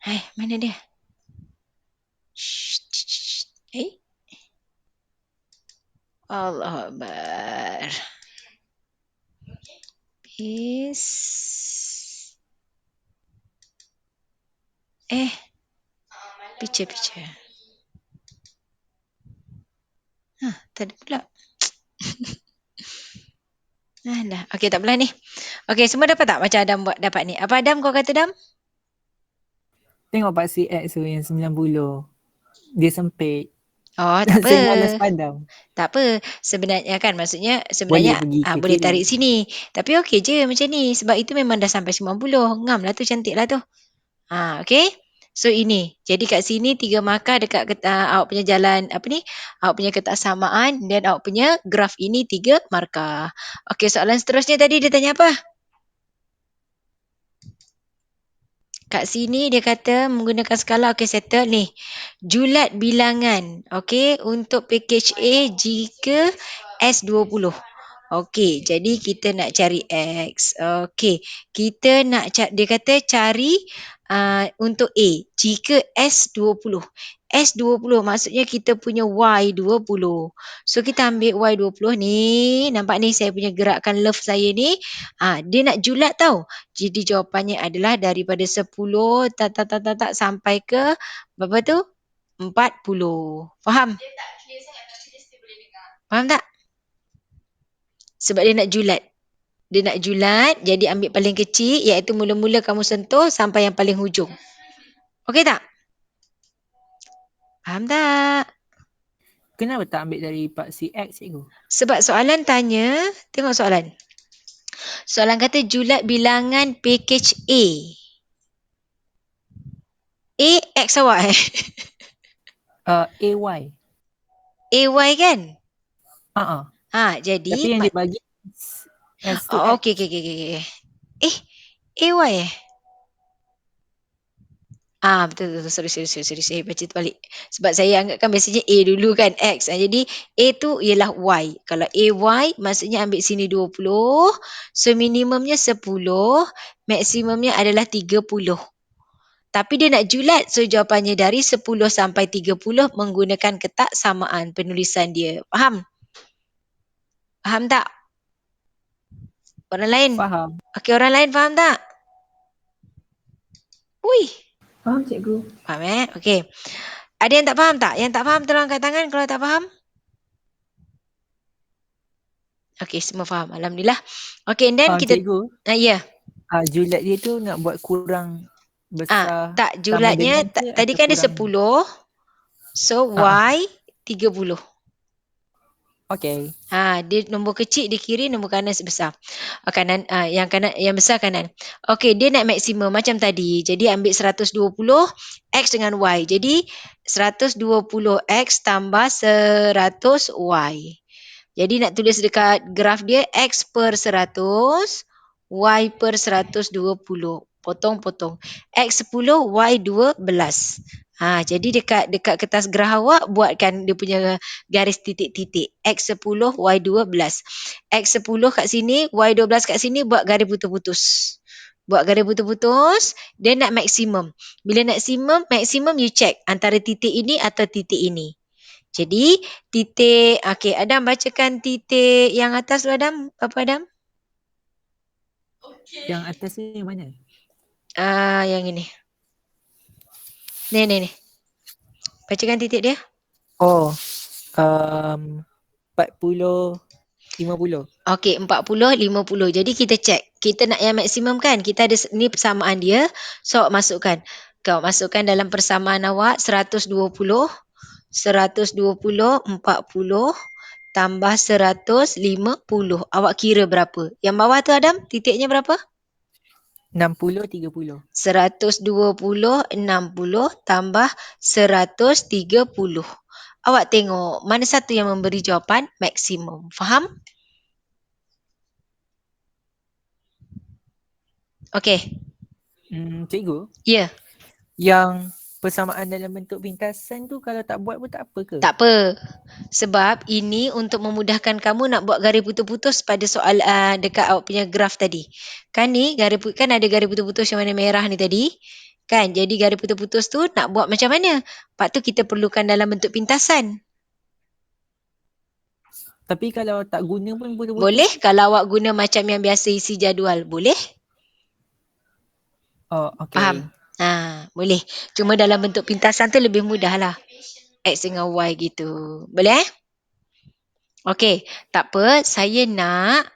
Hai, mana dia? Allah Akbar. Peace. Picture. Tak ada pula. Dah. Okey, tak apalah ni. Okey, semua dapat tak macam Adam buat dapat ni? Apa Adam kau kata Adam? Tengok paksi X tu yang 90. Dia sempit. Oh, tak apa. Saya malas padam. Tak apa. Sebenarnya kan, maksudnya Boleh pergi ke boleh kiri. tarik sini. Tapi okey je macam ni. Sebab itu memang dah sampai 90. Ngam lah tu, cantik lah tu. Okey. So ini. Jadi kat sini 3 markah dekat awak punya jalan, awak punya ketak samaan, dan awak punya graf ini 3 markah. Okey, soalan seterusnya tadi dia tanya apa? Kat sini dia kata menggunakan skala. Okey, settle ni. Julat bilangan. Okey, untuk package A jika S20. Okey, jadi kita nak cari X. Okey, kita nak dia kata cari untuk A jika S20. S20 maksudnya kita punya Y20. So kita ambil Y20 ni. Nampak ni saya punya gerakan love saya ni. Dia nak julat tau. Jadi jawapannya adalah daripada 10 sampai ke berapa tu? 40. Faham? Dia tak clear sangat tapi dia still boleh dengar. Faham tak? Sebab dia nak julat. Dia nak julat, jadi ambil paling kecil, iaitu mula-mula kamu sentuh sampai yang paling hujung. Okey tak? Faham tak? Kenapa tak ambil dari paksi X, cikgu? Sebab soalan tanya, tengok soalan. Soalan kata julat bilangan package A. A, X awak AY. AY kan? Jadi. Tapi yang dia bagi S to X. Okey. AY betul. Sorry. Saya baca terbalik. Sebab saya anggapkan biasanya A dulu kan, X. Jadi A tu ialah Y. Kalau AY maksudnya ambil sini 20. So minimumnya 10. Maksimumnya adalah 30. Tapi dia nak julat. So jawapannya dari 10 sampai 30 menggunakan ketak samaan penulisan dia. Faham? Faham tak? Orang lain? Faham. Okey, orang lain faham tak? Ui. Faham cikgu. Faham Okey. Ada yang tak faham tak? Yang tak faham tolong angkat tangan kalau tak faham. Okey, semua faham. Alhamdulillah. Okey, and then kita... Cikgu. Ya. Julat dia tu nak buat kurang besar. Tak, julatnya tadi kan dia 10. So Y 30. Okey. Dia nombor kecil di kiri, nombor kanan sebesar. Kanan, yang kanan, yang besar kanan. Okey, dia nak maksimum macam tadi. Jadi ambil 120 X dengan Y. Jadi 120 X tambah 100 Y. Jadi nak tulis dekat graf dia X per 100, Y per 120. Potong-potong. X 10, Y 12. Jadi dekat kertas graf awak buatkan dia punya garis titik-titik. X 10, Y 12. X 10 kat sini, Y 12 kat sini, buat garis putus-putus. Buat garis putus-putus, dia nak maksimum. Bila maksimum you check antara titik ini atau titik ini. Jadi titik, okey, Adam bacakan titik yang atas tu Adam. Apa Adam? Yang atas ni mana? Yang ini. Ni. Bacakan titik dia. 40, 50. Okey, 40, 50. Jadi kita check. Kita nak yang maksimum kan? Kita ada ni persamaan dia. So awak masukkan. Kau masukkan dalam persamaan awak 120, 40 tambah 150. Awak kira berapa? Yang bawah tu Adam, titiknya berapa? 60, 30. 120, 60 tambah 130. Awak tengok mana satu yang memberi jawapan maksimum. Faham? Okey. Cikgu? Ya. Yang persamaan dalam bentuk pintasan tu kalau tak buat pun tak apa ke? Tak apa. Sebab ini untuk memudahkan kamu nak buat garis putus-putus pada soal dekat awak punya graf tadi. Kan ni kan ada garis putus-putus yang warna merah ni tadi. Kan? Jadi garis putus-putus tu nak buat macam mana? Lepas tu kita perlukan dalam bentuk pintasan. Tapi kalau tak guna pun putus-putus? Boleh. Kalau awak guna macam yang biasa isi jadual. Boleh. Okey. Faham? Boleh. Cuma dalam bentuk pintasan tu lebih mudah lah. X dengan Y gitu. Boleh? Okey. Tak apa. Saya nak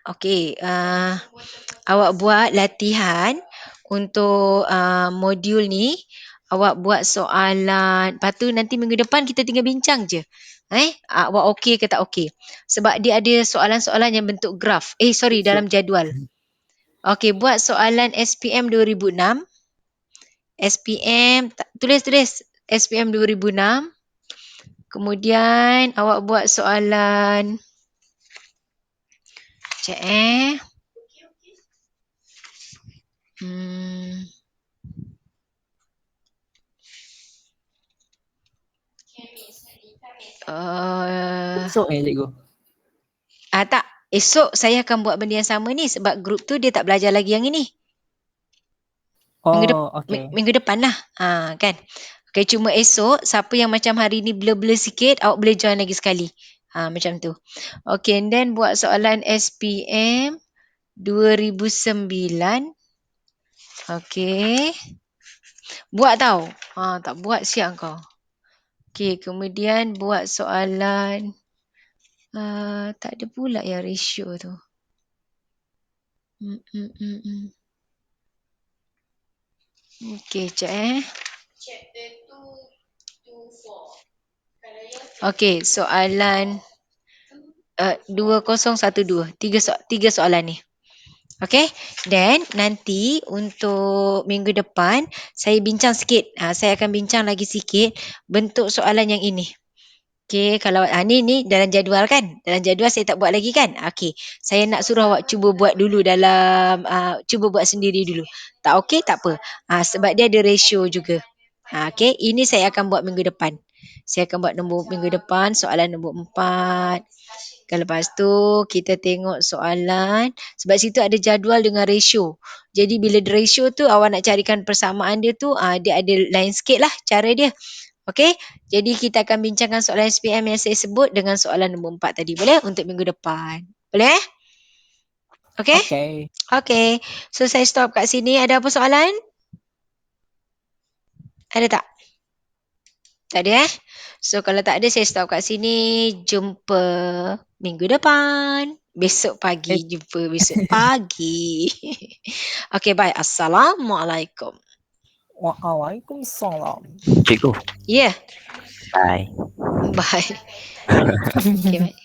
awak buat latihan untuk modul ni. Awak buat soalan. Lepas tu nanti minggu depan kita tinggal bincang je. Awak okey ke tak okey. Sebab dia ada soalan-soalan yang bentuk graf. Dalam jadual. Okey, buat soalan SPM 2006. SPM, tulis SPM 2006. Kemudian awak buat soalan Esok cikgu? Tak. Esok saya akan buat benda yang sama ni sebab grup tu dia tak belajar lagi yang ini. Minggu depan lah. Kan? Okay, cuma esok siapa yang macam hari ni blur-blur sikit, awak boleh join lagi sekali. Macam tu. Okay, and then buat soalan SPM 2009. Okay. Buat tau. Tak buat siap kau. Okay, kemudian buat soalan tak ada pula yang ratio tu. Okay, Chapter 2, 4. Okay, soalan 2012. Tiga soalan ni. Okay, then nanti untuk minggu depan saya bincang sikit. Saya akan bincang lagi sikit bentuk soalan yang ini. Okay, kalau ni dalam jadual kan? Dalam jadual saya tak buat lagi kan? Okay, saya nak suruh awak cuba buat dulu dalam, cuba buat sendiri dulu. Tak okay, tak apa. Sebab dia ada ratio juga. Okay, ini saya akan buat minggu depan. Saya akan buat minggu depan soalan nombor 4. Lepas tu kita tengok soalan. Sebab situ ada jadual dengan ratio. Jadi bila ratio tu awak nak carikan persamaan dia tu, dia ada lain sikit lah cara dia. Okey, jadi kita akan bincangkan soalan SPM yang saya sebut dengan soalan nombor 4 tadi. Boleh? Untuk minggu depan. Boleh? Okey? Okey. So saya stop kat sini. Ada apa soalan? Ada tak? Tak ada So kalau tak ada saya stop kat sini. Jumpa minggu depan. Besok pagi jumpa. Besok pagi. Okey, bye. Assalamualaikum. Waalaikumsalam. Cikgu. Ya. Bye. Bye. Okay, bye.